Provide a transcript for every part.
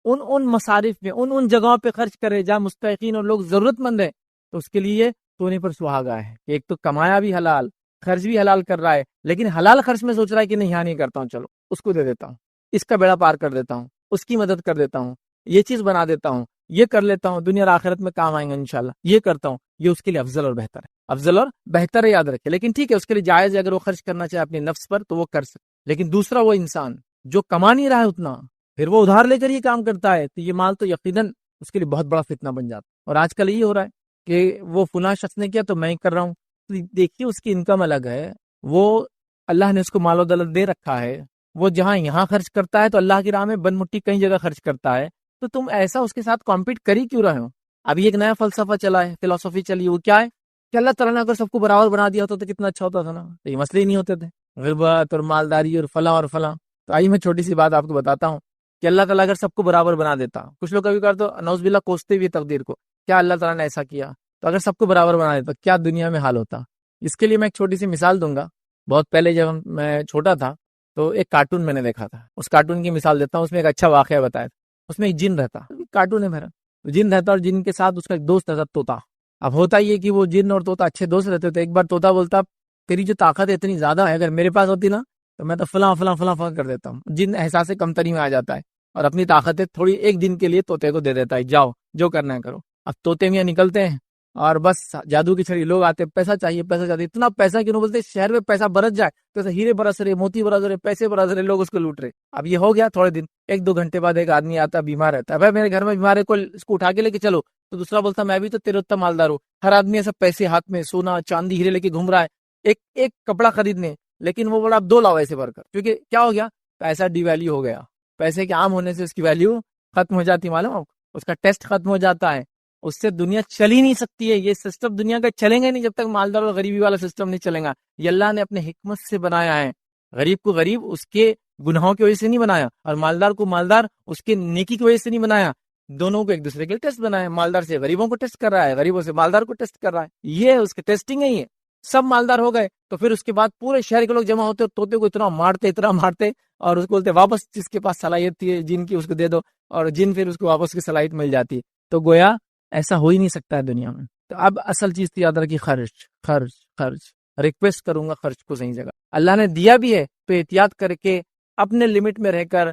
ان مصارف میں ان جگہوں پہ خرچ کرے جہاں مستحقین اور لوگ ضرورت مند ہیں، تو اس کے لیے سونے پر سہاگا ہے کہ ایک تو کمایا بھی حلال، خرچ بھی حلال کر رہا ہے، لیکن حلال خرچ میں سوچ رہا ہے کہ نہیں یہاں نہیں کرتا ہوں، چلو اس کو دے دیتا ہوں، اس کا بیڑا پار کر دیتا ہوں، اس کی مدد کر دیتا ہوں، یہ چیز بنا دیتا ہوں، یہ کر لیتا ہوں، دنیا اور آخرت میں کام آئیں گے انشاءاللہ، یہ کرتا ہوں، یہ اس کے لیے افضل اور بہتر ہے، افضل اور بہتر ہے، یاد رکھے۔ لیکن ٹھیک ہے، اس کے لیے جائز ہے، اگر وہ خرچ کرنا چاہے اپنے نفس پر تو وہ کر سکے، لیکن دوسرا وہ انسان جو کما نہیں رہا ہے اتنا، پھر وہ ادھار لے کر یہ کام کرتا ہے، تو یہ مال تو یقیناً اس کے لیے بہت بڑا فتنہ بن جاتا ہے۔ اور آج کل یہ ہو رہا ہے کہ وہ فلاں شخص نے کیا تو میں ہی کر رہا ہوں، تو دیکھیے اس کی انکم الگ ہے، وہ اللہ نے اس کو مال و دولت دے رکھا ہے، وہ جہاں یہاں خرچ کرتا ہے تو اللہ کی راہ میں بن مٹی کئی جگہ خرچ کرتا ہے، تو تم ایسا اس کے ساتھ کمپیٹ کر ہی کیوں رہے ہو؟ ابھی ایک نیا فلسفہ چلا ہے، فلسفی چلی، وہ کیا ہے کہ اللہ تعالیٰ نے اگر سب کو برابر بنا دیا ہوتا تو کتنا اچھا ہوتا تھا نا، تو یہ مسئلے ہی نہیں ہوتے تھے، غربت اور مالداری اور فلاں اور فلاں۔ تو آئیے میں چھوٹی سی بات آپ کو بتاتا ہوں کہ اللہ تعالیٰ اگر سب کو برابر بنا دیتا، کچھ لوگ کبھی کبھار تو نعوذ باللہ کوستے بھی تقدیر کو، کیا اللہ تعالیٰ نے ایسا کیا، تو اگر سب کو برابر بنا دیتا کیا دنیا میں حال ہوتا۔ اس کے لیے میں ایک چھوٹی سی مثال دوں گا۔ بہت پہلے جب میں چھوٹا تھا تو ایک کارٹون میں نے دیکھا تھا، اس کارٹون کی مثال دیتا ہوں، اس میں ایک اچھا واقعہ بتایا تھا۔ اس میں ایک جن رہتا، کارٹون ہے میرا، جن رہتا اور جن کے ساتھ اس کا ایک دوست رہتا طوطا۔ اب ہوتا یہ کہ وہ جن اور طوطا اچھے دوست رہتے تھے۔ ایک بار طوطا بولتا تیری جو طاقت ہے اتنی زیادہ ہے، اگر میرے پاس ہوتی نا تو میں تو فلاں فلاں فلاں فلاں کر دیتا ہوں۔ جن احساس کمتری میں آ جاتا ہے اور اپنی طاقتیں تھوڑی ایک دن کے لیے طوطے کو دے دیتا ہے، جاؤ جو کرنا ہے کرو۔ اب طوطے میاں نکلتے ہیں اور بس جادو کی چھڑی، لوگ آتے پیسہ چاہیے پیسہ چاہیے، اتنا پیسہ کہ بولتے شہر میں پیسہ برس جائے تو ہیرے برس رہے، موتی برس رہے، پیسے برس رہے، لوگ اس کو لوٹ رہے۔ اب یہ ہو گیا تھوڑے دن، ایک دو گھنٹے بعد ایک آدمی آتا بیمار رہتا ہے، بھائی میرے گھر میں بیمار ہے، کوئی اس کو اٹھا کے لے کے چلو، تو دوسرا بولتا میں بھی تو تیرے اتنا مالدار ہوں، ہر آدمی ایسا پیسے ہاتھ میں سونا چاندی ہیرے لے کے گھوم رہا ہے ایک ایک کپڑا خریدنے، لیکن وہ بڑا دو لاؤ ایسے بھر کر، کیونکہ کیا ہو گیا، پیسہ ڈی ویلیو ہو گیا، پیسے کے عام ہونے سے اس کی ویلیو ختم ہو جاتی، معلوم اس کا ٹیسٹ ختم ہو جاتا ہے، اس سے دنیا چل ہی نہیں سکتی ہے۔ یہ سسٹم دنیا کا چلیں گے نہیں جب تک مالدار اور غریبی والا سسٹم نہیں چلے گا۔ یہ اللہ نے اپنے حکمت سے بنایا ہے، غریب کو غریب اس کے گناہوں کی وجہ سے نہیں بنایا، اور مالدار کو مالدار اس کے نیکی کی وجہ سے نہیں بنایا، دونوں کو ایک دوسرے کے ٹیسٹ بنایا، مالدار سے غریبوں کو ٹیسٹ کر رہا ہے، غریبوں سے مالدار کو ٹیسٹ کر رہا ہے، یہ اس کی ٹیسٹنگ ہے۔ یہ سب مالدار ہو گئے تو پھر اس کے بعد پورے شہر کے لوگ جمع ہوتے اور طوطے کو اتنا مارتے اور اس کو بولتے واپس جس کے پاس صلاحیت تھی جن کی اس کو دے دو، اور جن پھر اس کو واپس کی صلاحیت مل جاتی۔ تو گویا ایسا ہو ہی نہیں سکتا ہے دنیا میں۔ تو اب اصل چیز تو یاد رکھی، خرچ خرچ خرچ، ریکویسٹ کروں گا خرچ کو صحیح جگہ، اللہ نے دیا بھی ہے تو احتیاط کر کے اپنے لمٹ میں رہ کر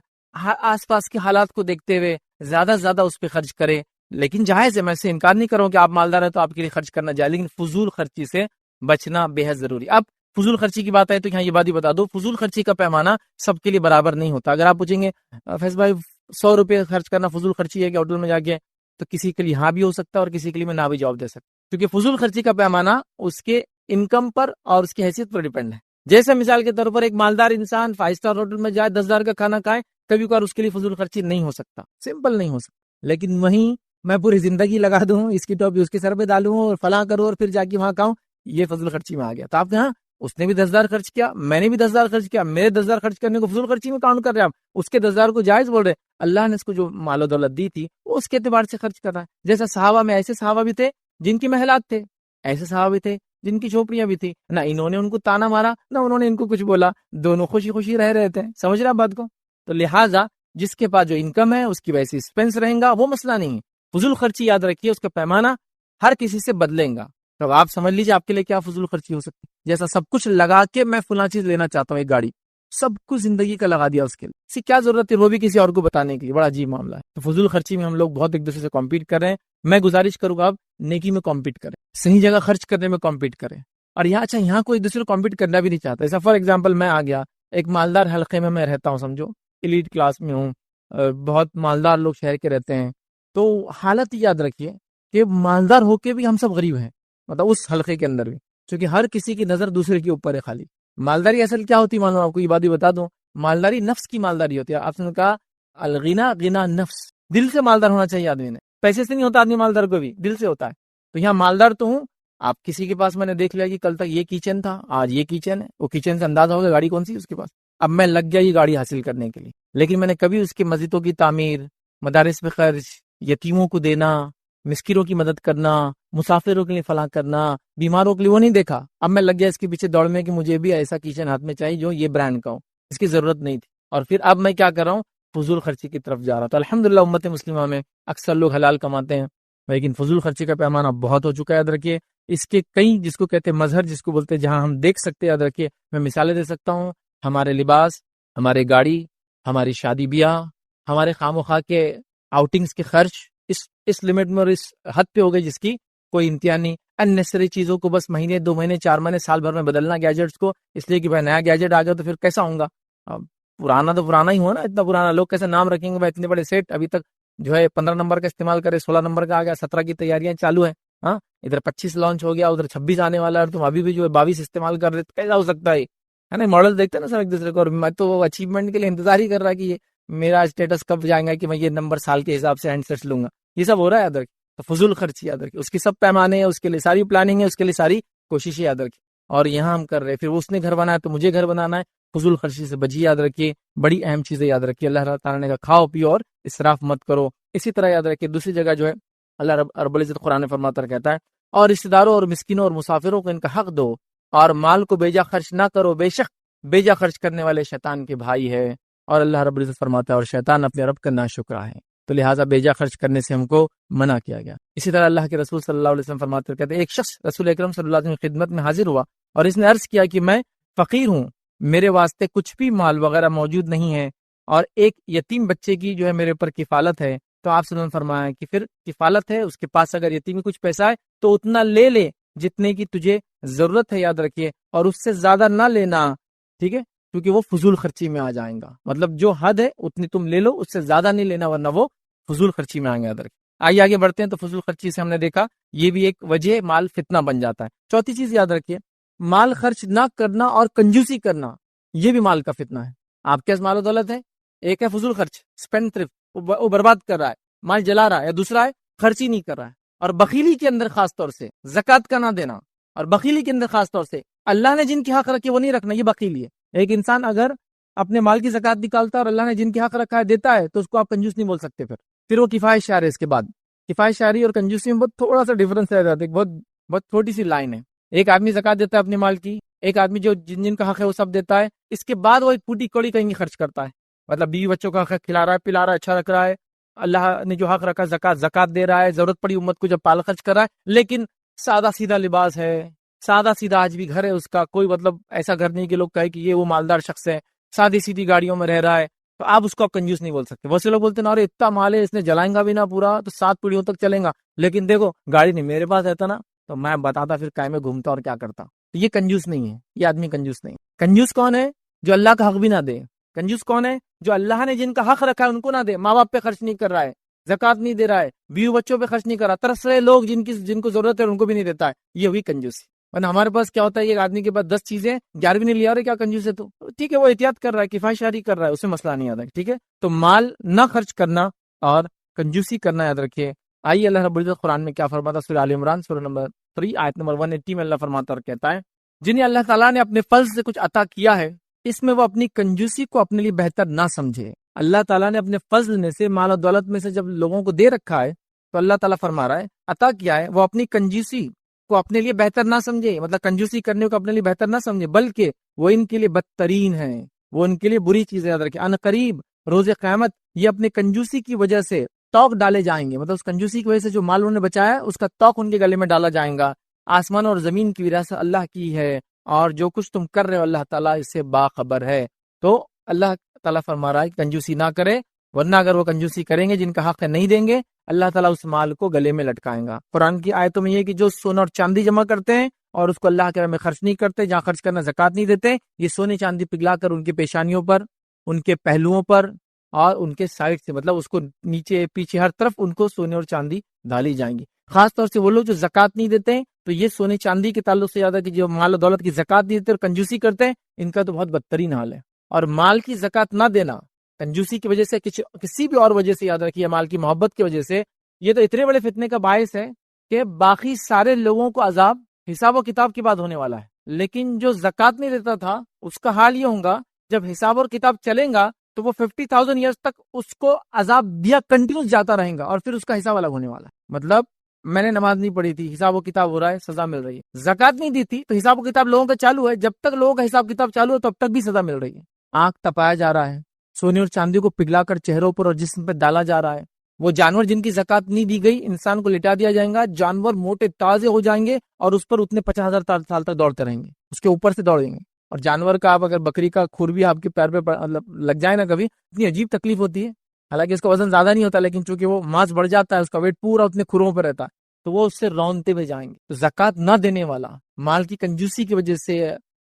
آس پاس کے حالات کو دیکھتے ہوئے زیادہ سے زیادہ اس پہ خرچ کرے، لیکن جائز ہے، میں سے انکار نہیں کروں کہ آپ مالدار ہیں تو آپ کے لیے خرچ کرنا جائے، لیکن فضول خرچی سے بچنا بے حد ضروری۔ اب فضول خرچی کی بات ہے تو یہاں یہ بات ہی بتا دو، فضول خرچی کا پیمانہ سب کے لیے برابر نہیں ہوتا۔ اگر آپ پوچھیں گے فیض بھائی 100 روپے خرچ کرنا فضول خرچی ہے کہ ہوٹل میں جا کے، تو کسی کے لیے ہاں بھی ہو سکتا ہے اور کسی کے لیے میں نہ بھی جواب دے سکتا، کیونکہ فضول خرچی کا پیمانہ اس کے انکم پر اور اس کی حیثیت پر ڈیپینڈ ہے۔ جیسے مثال کے طور پر ایک مالدار انسان 5 اسٹار ہوٹل میں جائے 10,000 کا کھانا کھائے، کبھی کبھار اس کے لیے فضول خرچی نہیں ہو سکتا، سمپل نہیں ہو سکتا۔ لیکن وہیں میں پوری زندگی لگا دوں، اس کی ٹوپی اس کے سر پہ ڈالوں اور فلاں کروں اور پھر جا کے وہاں کھاؤں، یہ فضول خرچی میں آ گیا۔ تو آپ کہاں اس نے بھی 10,000 خرچ کیا، میں نے بھی 10,000 خرچ کیا، میرے 10,000 خرچ کرنے کو فضول خرچی میں کاؤنٹ کر رہے ہیں آپ، اس کے 10,000 کو جائز بول رہے ہیں۔ اللہ نے اس کو جو مال و دولت دی تھی وہ اس کے اعتبار سے خرچ کر رہا ہے۔ جیسا صحابہ میں ایسے صحابہ بھی تھے جن کی محلات تھے، ایسے صحابہ بھی تھے جن کی جھوپڑیاں بھی تھی، نہ انہوں نے ان کو تانا مارا نہ انہوں نے ان کو کچھ بولا، دونوں خوشی خوشی رہ رہے تھے۔ سمجھ رہے بات کو؟ تو لہٰذا جس کے پاس جو انکم ہے اس کی ویسی ایکسپینس رہیں گا، وہ مسئلہ نہیں ہے۔ فضول خرچی یاد رکھیے اس کا پیمانہ ہر کسی سے بدلیں گا، تو آپ سمجھ لیجیے آپ کے لیے کیا فضول خرچی ہو سکتی ہے۔ جیسا سب کچھ لگا کے میں فلاں چیز لینا چاہتا ہوں، ایک گاڑی، سب کچھ زندگی کا لگا دیا اس کے لیے، اس کی کیا ضرورت ہے وہ بھی کسی اور کو بتانے کے لیے، بڑا عجیب معاملہ ہے۔ تو فضول خرچی میں ہم لوگ بہت ایک دوسرے سے کمپیٹ کر رہے ہیں۔ میں گزارش کروں گا آپ نیکی میں کمپیٹ کریں، صحیح جگہ خرچ کرنے میں کمپیٹ کریں، اور یہاں کوئی دوسرے کو کمپیٹ کرنا بھی نہیں چاہتا۔ ایسا فار ایگزامپل میں آ گیا ایک مالدار حلقے میں رہتا ہوں، سمجھو ایلیٹ کلاس میں ہوں، بہت مالدار لوگ شہر کے رہتے ہیں، تو حالت یاد رکھیے کہ مالدار ہو کے بھی ہم سب غریب ہیں، مطلب اس حلقے کے اندر بھی، کیونکہ ہر کسی کی نظر دوسرے کے اوپر ہے خالی۔ مالداری اصل کیا ہوتی ہے معلوم آپ کو، یہ بات بھی بتا دوں، مالداری نفس کی مالداری ہوتی ہے۔ آپ نے کہا الغنا غنا نفس، دل سے مالدار ہونا چاہیے آدمی نے، پیسے سے نہیں ہوتا آدمی مالدار کو بھی دل سے ہوتا ہے۔ تو یہاں مالدار تو ہوں، آپ کسی کے پاس میں نے دیکھ لیا کہ کل تک یہ کچن تھا، آج یہ کچن ہے، وہ کچن سے اندازہ ہوگا گاڑی کون سی اس کے پاس، اب میں لگ گیا یہ گاڑی حاصل کرنے کے لیے، لیکن میں نے کبھی اس کی مسجدوں کی تعمیر، مدارس پہ خرچ، یتیموں کو دینا، مسکینوں کی مدد کرنا، مسافروں کے لیے فلاح کرنا، بیماروں کے لیے وہ نہیں دیکھا۔ اب میں لگ گیا اس کے پیچھے دوڑ میں کہ مجھے بھی ایسا کچن ہاتھ میں چاہیے جو یہ برانڈ کا ہو، اس کی ضرورت نہیں تھی، اور پھر اب میں کیا کر رہا ہوں، فضول خرچی کی طرف جا رہا. تو الحمدللہ امت مسلمہ میں اکثر لوگ حلال کماتے ہیں، لیکن فضول خرچی کا پیمانہ بہت ہو چکا ہے. یاد رکھیے اس کے کئی، جس کو کہتے ہیں مظہر، جس کو بولتے ہیں جہاں ہم دیکھ سکتے ہیں. یاد رکھیے میں مثالیں دے سکتا ہوں. ہمارے لباس، ہمارے گاڑی، ہماری شادی بیاہ، ہمارے خام و خواہ کے آؤٹنگز کے خرچ اس لمٹ میں اور اس حد پہ ہو گئے جس کی کوئی انتہا نہیں. اننیسری چیزوں کو بس مہینے 2 مہینے 4 مہینے سال بھر میں بدلنا گیجٹس کو، اس لیے کہ بھائی نیا گیجٹ آ گیا تو پھر کیسا ہوں گا. پرانا تو پرانا ہی ہو نا. اتنا پرانا لوگ کیسے نام رکھیں گے بھائی اتنے بڑے سیٹ ابھی تک جو ہے 15 نمبر کا استعمال کرے، 16 نمبر کا آ گیا، 17 کی تیاریاں چالو ہیں. ہاں ادھر 25 لانچ ہو گیا، ادھر 26 آنے والا ہے، اور تم ابھی بھی جو ہے 22 استعمال کر رہے، کیسا ہو سکتا ہے نا. ماڈل دیکھتے ہیں نا سر ایک دوسرے کو، اور میں تو اچیومنٹ کے لیے انتظار ہی کر رہا کہ یہ میرا اسٹیٹس کب جائیں گا کہ میں یہ نمبر سال کے حساب سے ہینڈ سیٹ لوں گا. یہ سب ہو رہا ہے. یاد رکھیں تو فضول خرچی یاد رکھیں، اس کی سب پیمانے ہیں، اس کے لیے ساری پلاننگ ہے، اس کے لیے ساری کوششیں یاد رکھیں. اور یہاں ہم کر رہے ہیں، پھر اس نے گھر بنایا تو مجھے گھر بنانا ہے. فضول خرچی سے بچیے. یاد رکھیے بڑی اہم چیزیں یاد رکھیے. اللہ تعالیٰ نے کہا کھاؤ پیو اور اسراف مت کرو. اسی طرح یاد رکھیے دوسری جگہ جو ہے اللہ رب العزت قرآن فرماتا کہتا ہے اور رشتہ داروں اور مسکینوں اور مسافروں کو ان کا حق دو اور مال کو بیجا خرچ نہ کرو، بے شک بیجا خرچ کرنے والے شیطان کے بھائی ہے. اور اللہ رب العزت فرماتا ہے اور شیطان اپنے رب کا ناشکرا ہے، تو لہٰذا بیجا خرچ کرنے سے ہم کو منع کیا گیا. اسی طرح اللہ کے رسول صلی اللہ علیہ وسلم فرماتے کہتے ہیں ایک شخص رسول اکرم صلی اللہ علیہ وسلم کی خدمت میں حاضر ہوا اور اس نے عرض کیا کہ میں فقیر ہوں، میرے واسطے کچھ بھی مال وغیرہ موجود نہیں ہے اور ایک یتیم بچے کی جو ہے میرے اوپر کفالت ہے. تو آپ صلی اللہ علیہ وسلم فرمایا کہ پھر کفالت ہے، اس کے پاس اگر یتیم میں کچھ پیسہ ہے تو اتنا لے لے جتنے کی تجھے ضرورت ہے. یاد رکھیے اور اس سے زیادہ نہ لینا، ٹھیک ہے، کیونکہ وہ فضول خرچی میں آ جائیں گا. مطلب جو حد ہے اتنی تم لے لو، اس سے زیادہ نہیں لینا ورنہ وہ فضول خرچی میں آئیں گے. یاد رکھیے. آئیے آگے بڑھتے ہیں. تو فضول خرچی سے ہم نے دیکھا یہ بھی ایک وجہ مال فتنہ بن جاتا ہے. چوتھی چیز یاد رکھیے مال خرچ نہ کرنا اور کنجوسی کرنا، یہ بھی مال کا فتنہ ہے. آپ کے پاس مال و دولت ہے، ایک ہے فضول خرچ، اسپینڈ تھرفٹ، وہ برباد کر رہا ہے، مال جلا رہا ہے، یا دوسرا ہے خرچ ہی نہیں کر رہا ہے. اور بخیلی کے اندر خاص طور سے زکوٰۃ کا نہ دینا، اور بخیلی کے اندر خاص طور سے اللہ نے جن کے حق رکھے وہ نہیں رکھنا، یہ بخیلی ہے. ایک انسان اگر اپنے مال کی زکوٰۃ نکالتا ہے اور اللہ نے جن کے حق رکھا ہے دیتا ہے تو اس کو آپ کنجوس نہیں بول سکتے. پھر وہ کفایت شعر ہے. اس کے بعد کفایت شعری اور کنجوسی میں بہت تھوڑا سا ڈفرنس رہ جاتا ہے، بہت چھوٹی سی لائن ہے. ایک آدمی زکوٰۃ دیتا ہے اپنے مال کی، ایک آدمی جو جن کا حق ہے وہ سب دیتا ہے، اس کے بعد وہ ایک پوٹی کوڑی کہیں خرچ کرتا ہے. مطلب بیوی بچوں کا حق کھلا رہا ہے، پلا رہا ہے، اچھا رکھ رہا ہے، اللہ نے جو حق رکھا زکوٰۃ دے رہا ہے، ضرورت پڑی امت کو جب پال خرچ کر رہا ہے، لیکن سادہ سیدھا لباس ہے، سادہ سیدھا آج بھی گھر ہے اس کا، کوئی مطلب ایسا گھر نہیں کہ لوگ کہے کہ یہ وہ مالدار شخص ہے، سادی سیدھی گاڑیوں میں رہ رہا ہے، تو آپ اس کو کنجوس نہیں بول سکتے. بہت سے لوگ بولتے ہیں نا ارے اتنا مال ہے اس نے جلائیں گا بھی نہ پورا تو 7 پیڑھیوں تک چلیں گا، لیکن دیکھو گاڑی نہیں میرے پاس رہتا نا تو میں بتاتا پھر کائے میں گھومتا اور کیا کرتا. تو یہ کنجوس نہیں ہے، یہ آدمی کنجوس نہیں. کنجوس کون ہے؟ جو اللہ کا حق بھی نہ دے. کنجوس کون ہے؟ جو اللہ نے جن کا حق رکھا ہے ان کو نہ دے، ماں باپ پہ خرچ نہیں کر رہا ہے، زکوٰۃ نہیں دے رہا ہے، بیوی بچوں پہ خرچ نہیں کر رہا، ترس رہے لوگ جن کو ضرورت ہے ان کو بھی نہیں دیتا ہے، یہ ہوئی کنجوسی. ورنہ ہمارے پاس کیا ہوتا ہے، ایک آدمی کے پاس 10 چیزیں 11 نہیں لیا رہے، کیا کنجوس ہے؟ تو ٹھیک ہے وہ احتیاط کر رہا ہے، کفایت شعری کر رہا ہے، اسے مسئلہ نہیں آتا. ٹھیک ہے تو مال نہ خرچ کرنا اور کنجوسی کرنا یاد رکھیے. آئیے اللہ رب العزت قرآن میں کیا فرماتا ہے، سورہ آل عمران سورہ نمبر 3 آیت نمبر 180 میں اللہ فرماتا اور کہتا ہے جنہیں اللہ تعالیٰ نے اپنے فضل سے کچھ عطا کیا ہے اس میں وہ اپنی کنجوسی کو اپنے لیے بہتر نہ سمجھے. اللہ تعالیٰ نے اپنے فضل میں سے، مال و دولت میں سے جب لوگوں کو دے رکھا ہے تو اللہ تعالیٰ فرما رہا ہے عطا کیا ہے، وہ اپنی کنجوسی کو اپنے لیے بہتر نہ سمجھے. مطلب کنجوسی کرنے کو اپنے لیے بہتر نہ سمجھے، بلکہ وہ ان کے لیے بدترین ہے، وہ ان کے لیے بری چیز ہے. یاد رکھیں ان قریب روز قیامت یہ اپنے کنجوسی کی وجہ سے توق ڈالے جائیں گے. مطلب اس کنجوسی کی وجہ سے جو مال انہوں نے بچایا اس کا توق ان کے گلے میں ڈالا جائے گا. آسمان اور زمین کی وراثت اللہ کی ہے اور جو کچھ تم کر رہے ہو اللہ تعالیٰ اس سے باخبر ہے. تو اللہ تعالیٰ فرما رہا ہے کنجوسی نہ کرے، ورنہ اگر وہ کنجوسی کریں گے جن کا حق ہے نہیں دیں گے، اللہ تعالیٰ اس مال کو گلے میں لٹکائیں گا. قرآن کی آیتوں میں یہ کہ جو سونا اور چاندی جمع کرتے ہیں اور اس کو اللہ کے راہ میں خرچ نہیں کرتے، جہاں خرچ کرنا زکوٰۃ نہیں دیتے، یہ سونے چاندی پگھلا کر ان کے پیشانیوں پر، ان کے پہلوؤں پر اور ان کے سائڈ سے، مطلب اس کو نیچے پیچھے ہر طرف ان کو سونے اور چاندی ڈالی جائیں گی. خاص طور سے وہ لوگ جو زکوٰۃ نہیں دیتے ہیں، تو یہ سونے چاندی کے تعلق سے زیادہ کہ جو مال و دولت کی زکوٰۃ نہیں دیتے اور کنجوسی کرتے ہیں، ان کا تو بہت بدترین حال ہے. اور مال کی زکوٰۃ نہ دینا کنجوسی کی وجہ سے، کسی بھی اور وجہ سے، یاد رکھیے مال کی محبت کی وجہ سے، یہ تو اتنے بڑے فتنے کا باعث ہے کہ باقی سارے لوگوں کو عذاب حساب و کتاب کے بعد ہونے والا ہے. لیکن جو زکوٰۃ نہیں دیتا تھا اس کا حال یہ ہوگا جب حساب اور کتاب چلیں گا تو وہ 50,000 ایئرز تک اس کو عذاب دیا کنٹینیوس جاتا رہے گا اور پھر اس کا حساب الگ ہونے والا ہے. مطلب میں نے نماز نہیں پڑھی تھی، حساب و کتاب ہو رہا ہے، سزا مل رہی ہے. زکوٰۃ نہیں دی تھی تو حساب و کتاب لوگوں کا چالو ہے، جب تک لوگوں کا حساب کتاب چالو ہے تب تک بھی سزا مل رہی ہے. آنکھ تپایا جا رہا ہے، سونے اور چاندی کو پگھلا کر چہروں پر اور جسم پر ڈالا جا رہا ہے. وہ جانور جن کی زکات نہیں دی گئی انسان کو لٹا دیا جائے گا. جانور موٹے تازے ہو جائیں گے اور اس پر اتنے 50,000 سال تک دوڑتے رہیں گے, اس کے اوپر سے دوڑیں گے. اور جانور کا آپ اگر بکری کا کھر بھی آپ کے پیر پہ لگ جائے نا کبھی, اتنی عجیب تکلیف ہوتی ہے. حالانکہ اس کا وزن زیادہ نہیں ہوتا, لیکن چونکہ وہ ماس بڑھ جاتا ہے, اس کا ویٹ پورا اتنے کھروں پہ رہتا ہے, تو وہ اس سے رونتے ہوئے جائیں گے. تو زکات نہ دینے والا مال کی کنجوسی کی وجہ سے,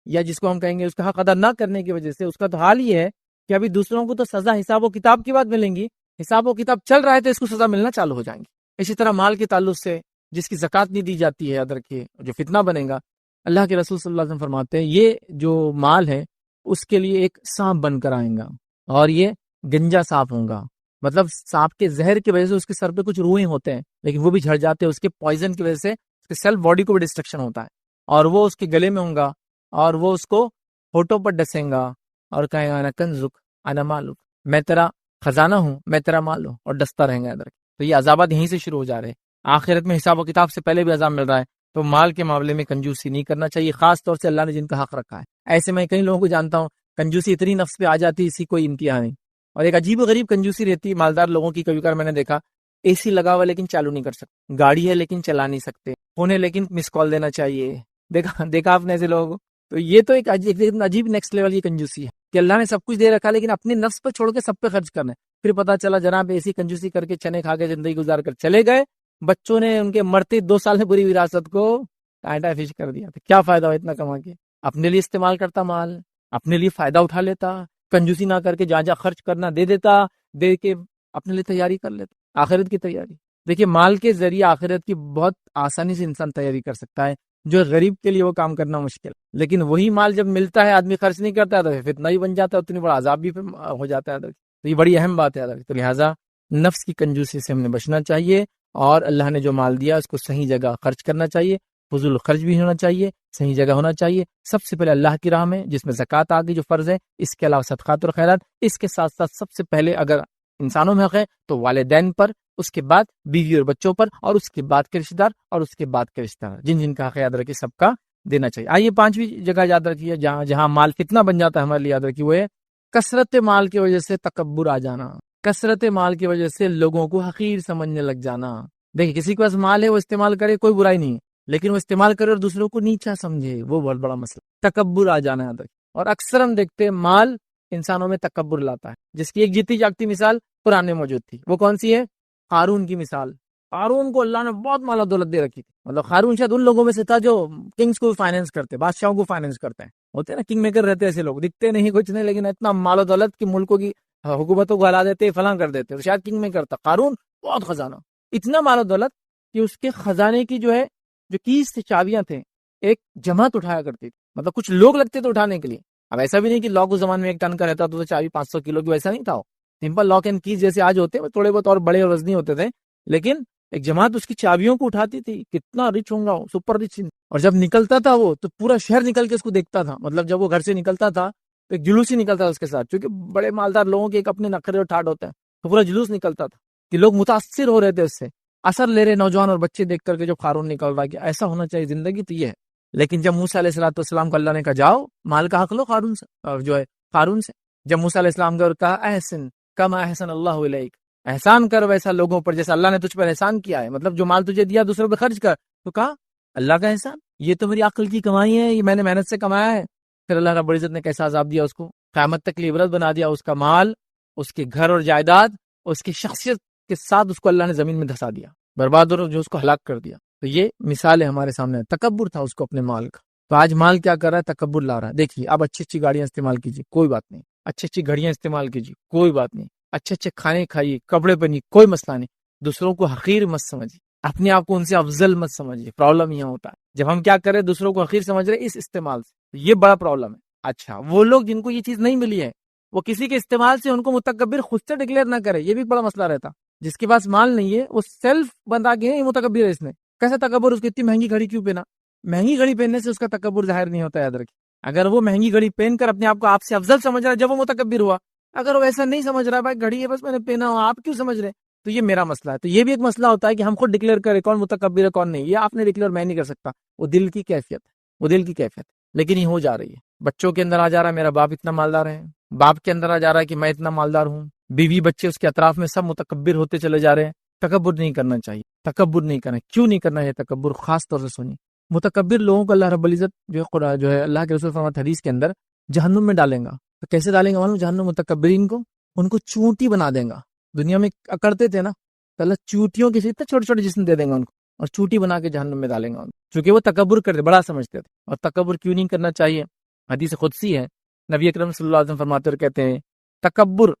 یا جس کو ہم کہیں گے اس کا حق ادا نہ کرنے کی وجہ سے, اس کا تو حال یہ ہے کہ ابھی دوسروں کو تو سزا حساب و کتاب کی بات ملیں گی, حساب و کتاب چل رہا ہے تو اس کو سزا ملنا چالو ہو جائیں گی. اسی طرح مال کے تعلق سے جس کی زکات نہیں دی جاتی ہے, یاد رکھیے جو فتنہ بنے گا, اللہ کے رسول صلی اللہ علیہ وسلم فرماتے ہیں یہ جو مال ہے اس کے لیے ایک سانپ بن کر آئیں گا, اور یہ گنجا سانپ ہوگا. مطلب سانپ کے زہر کی وجہ سے اس کے سر پہ کچھ روئیں ہوتے ہیں, لیکن وہ بھی جھڑ جاتے ہیں. اس کے پوائزن کی وجہ سے اس کے سیل باڈی کو بھی ڈسٹرکشن ہوتا ہے, اور وہ اس کے گلے میں ہوں گا, اور وہ اس کو ہونٹوں پر ڈسیں گا اور کہے گا انا کنزک انا مالک, میں تیرا خزانہ ہوں, میں تیرا مال ہوں, اور ڈستا رہیں گا ادھر. تو یہ عذابات یہیں سے شروع ہو جا رہے ہیں. آخرت میں حساب و کتاب سے پہلے بھی عذاب مل رہا ہے. تو مال کے معاملے میں کنجوسی نہیں کرنا چاہیے, خاص طور سے اللہ نے جن کا حق رکھا ہے. ایسے میں کئی لوگوں کو جانتا ہوں کنجوسی اتنی نفس پہ آ جاتی ہے, اسی کوئی انتہا نہیں. اور ایک عجیب و غریب کنجوسی رہتی ہے مالدار لوگوں کی. کبھی کبھار میں نے دیکھا اے سی لگا ہوا لیکن چالو نہیں کر سکتے, گاڑی ہے لیکن چلا نہیں سکتے, فون ہے لیکن مس کال دینا چاہیے. دیکھا آپ نے ایسے لوگوں کو. تو یہ تو ایک عجیب نیکسٹ لیول کی کنجوسی ہے کہ اللہ نے سب کچھ دے رکھا لیکن اپنے نفس پر چھوڑ کے سب پہ خرچ کرنا ہے. پھر پتا چلا جناب ایسی کنجوسی کر کے چنے کھا کے زندگی گزار کر چلے گئے, بچوں نے ان کے مرتے 2 سال میں پوری وراثت کو ٹائٹا فش کر دیا. تو کیا فائدہ ہو اتنا کما کے؟ اپنے لیے استعمال کرتا مال, اپنے لیے فائدہ اٹھا لیتا, کنجوسی نہ کر کے جہاں جہاں خرچ کرنا دے دیتا, دے کے اپنے لیے تیاری کر لیتا, آخرت کی تیاری. دیکھیے مال کے ذریعے آخرت کی بہت آسانی سے انسان تیاری کر سکتا ہے, جو غریب کے لیے وہ کام کرنا مشکل. لیکن وہی مال جب ملتا ہے آدمی خرچ نہیں کرتا ہے تو فتنہ ہی بن جاتا ہے, اتنی بڑا عذاب بھی ہو جاتا ہے. تو یہ بڑی اہم بات ہے. تو لہٰذا نفس کی کنجوسی سے ہم نے بچنا چاہیے, اور اللہ نے جو مال دیا اس کو صحیح جگہ خرچ کرنا چاہیے, فضول خرچ بھی ہونا چاہیے, صحیح جگہ ہونا چاہیے. سب سے پہلے اللہ کی راہ میں جس میں زکوٰۃ آ گئی جو فرض ہے, اس کے علاوہ صدقات اور خیرات. اس کے ساتھ ساتھ سب سے پہلے اگر انسانوں میں حق ہے تو والدین پر, اس کے بعد بیوی اور بچوں پر, اور اس کے بعد کے رشتہ دار, اور اس کے بعد کے رشتہ دار جن کا حق یاد رکھیے سب کا دینا چاہیے. آئیے 5ویں جگہ یاد رکھیے جہاں جہاں مال فتنہ بن جاتا ہے ہمارے لیے, یاد رکھیے وہ ہے کثرت مال کی وجہ سے تکبر آ جانا. کثرت مال کی وجہ سے لوگوں کو حقیر سمجھنے لگ جانا. دیکھیں کسی کے پاس مال ہے وہ استعمال کرے, کوئی برائی نہیں, لیکن وہ استعمال کرے اور دوسروں کو نیچا سمجھے, وہ بہت بڑا مسئلہ. تکبر آ جانا ہے. اور اکثر ہم دیکھتے ہیں مال انسانوں میں تکبر لاتا ہے, جس کی ایک جیتی جاگتی مثال قرآن میں موجود تھی. وہ کون سی ہے؟ قارون کی مثال. قارون کو اللہ نے بہت مال و دولت دے رکھی تھی. مطلب قارون شاید ان لوگوں میں سے تھا جو کنگز کو فائنینس کرتے, بادشاہوں کو فائنینس کرتے ہیں. ہوتے ہیں نا کنگ میکر رہتے ایسے لوگ, دکھتے نہیں کچھ نہیں, لیکن اتنا مال و دولت کہ ملکوں کی حکومتوں کو ہلا دیتے, فلاں کر دیتے. تو شاید کنگ میکر تھا قارون, بہت خزانہ, اتنا مال و دولت کہ اس کے خزانے کی جو ہے جو کیس تھی, چابیاں تھے, ایک جماعت اٹھایا کرتی تھی. مطلب کچھ لوگ لگتے تھے اٹھانے کے لیے. اب ایسا بھی نہیں کہ لاک اس زمانے میں 1 ٹن کا رہتا تو چابی 500 کلو کی, ویسا نہیں تھا. سمپل لاک اینڈ کیز جیسے آج ہوتے ہیں, تھوڑے بہت اور بڑے اور وزنی ہوتے تھے, لیکن ایک جماعت اس کی چابیوں کو اٹھاتی تھی. کتنا رچ ہوں گا, سپر رچ. اور جب نکلتا تھا وہ تو پورا شہر نکل کے اس کو دیکھتا تھا. مطلب جب وہ گھر سے نکلتا تھا تو ایک جلوس ہی نکلتا تھا اس کے ساتھ, کیونکہ بڑے مالدار لوگوں کے ایک اپنے نخرے اور ٹھاٹ ہوتے ہیں, تو پورا جلوس نکلتا تھا کہ لوگ متاثر ہو رہے تھے اس سے, اثر لے رہے نوجوان اور بچے دیکھ کر کے جو قارون نکل رہا ہے کہ ایسا ہونا چاہیے زندگی. تو یہ ہے. لیکن جب موسیٰ علیہ السلام کو اللہ نے کہا جاؤ مال کا حق لو قارون سے, اور جو ہے قارون سے, جب موسیٰ علیہ السلام کو کہا احسن کما احسن اللہ الیک, احسان کر ویسا لوگوں پر جیسا اللہ نے تجھ پر احسان کیا ہے. مطلب جو مال تجھے دیا دوسروں پہ خرچ کر. تو کہا اللہ کا احسان, یہ تو میری عقل کی کمائی ہے, یہ میں نے محنت سے کمایا ہے. پھر اللہ رب العزت نے کیسا عذاب دیا اس کو, قیامت تک کی عبرت بنا دیا. اس کا مال, اس کے گھر اور جائیداد, اس کی شخصیت کے ساتھ اس کو اللہ نے زمین میں دھسا دیا, برباد اور جو اس کو ہلاک کر دیا. تو یہ مثال ہے ہمارے سامنے. تکبر تھا اس کو اپنے مال کا. تو آج مال کیا کر رہا ہے؟ تکبر لا رہا ہے. دیکھیے اب اچھی اچھی گاڑیاں استعمال کیجیے, کوئی بات نہیں. اچھی اچھی گھڑیاں استعمال کیجیے, کوئی بات نہیں. اچھے اچھے کھانے کھائیے, کپڑے پہنیے, کوئی مسئلہ نہیں. دوسروں کو حقیر مت سمجھیے, اپنے آپ کو ان سے افضل مت سمجھیے. پرابلم یہ ہوتا ہے جب ہم کیا کریں دوسروں کو حقیر سمجھ رہے اس استعمال سے, یہ بڑا پرابلم ہے. اچھا وہ لوگ جن کو یہ چیز نہیں ملی ہے وہ کسی کے استعمال سے ان کو متکبر خود سے ڈکلیئر نہ کرے, یہ بھی بڑا مسئلہ رہتا. جس کے پاس مال نہیں ہے وہ سیلف بندہ کے یہ متکبر ہے. اس نے کیسا تکبر؟ اس کی اتنی مہنگی گھڑی کیوں پہنا؟ مہنگی گھڑی پہننے سے اس کا تکبر ظاہر نہیں ہوتا, یاد رکھیے. اگر وہ مہنگی گھڑی پہن کر اپنے آپ کو آپ سے افضل سمجھ رہا ہے جب وہ متکبر ہوا. اگر وہ ایسا نہیں سمجھ رہا, بھائی گھڑی ہے بس میں نے پہنا ہو, آپ کیوں سمجھ رہے, تو یہ میرا مسئلہ ہے. تو یہ بھی ایک مسئلہ ہوتا ہے کہ ہم خود ڈکلیئر کریں کون متکبر ہے کون نہیں. یہ آپ نے ڈکلیئر میں نہیں کر سکتا, وہ دل کی کیفیت ہے, وہ دل کی کیفیت ہے. لیکن یہ ہو جا رہی ہے, بچوں کے اندر آ جا رہا ہے میرا باپ اتنا مالدار ہے, باپ کے اندر آ جا رہا ہے کہ میں اتنا مالدار ہوں، بیوی بچے اس کے اطراف میں سب متکبر ہوتے چلے جا رہے ہیں. تکبر نہیں کرنا چاہیے، تکبر نہیں کرنا. کیوں نہیں کرنا ہے تکبر؟ خاص طور سے سنیے، متکبر لوگوں کو اللہ رب العزت جو ہے اللہ کے رسول فرماتے حدیث کے اندر جہنم میں ڈالیں گا. تو کیسے ڈالیں گا معلوم؟ جہنم متکبرین کو ان کو چونٹی بنا دیں گا. دنیا میں اکڑتے تھے نا، تو اللہ چوٹیوں کے اتنے چھوٹے چھوٹے جسم دے دیں گا ان کو، اور چوٹی بنا کے جہنم میں ڈالیں گا. چونکہ وہ تکبر کرتے، بڑا سمجھتے تھے. اور تکبر کیوں نہیں کرنا چاہیے؟ حدیث قدسی ہے، نبی اکرم صلی اللہ علیہ وسلم فرماتے اور کہتے ہیں تکبر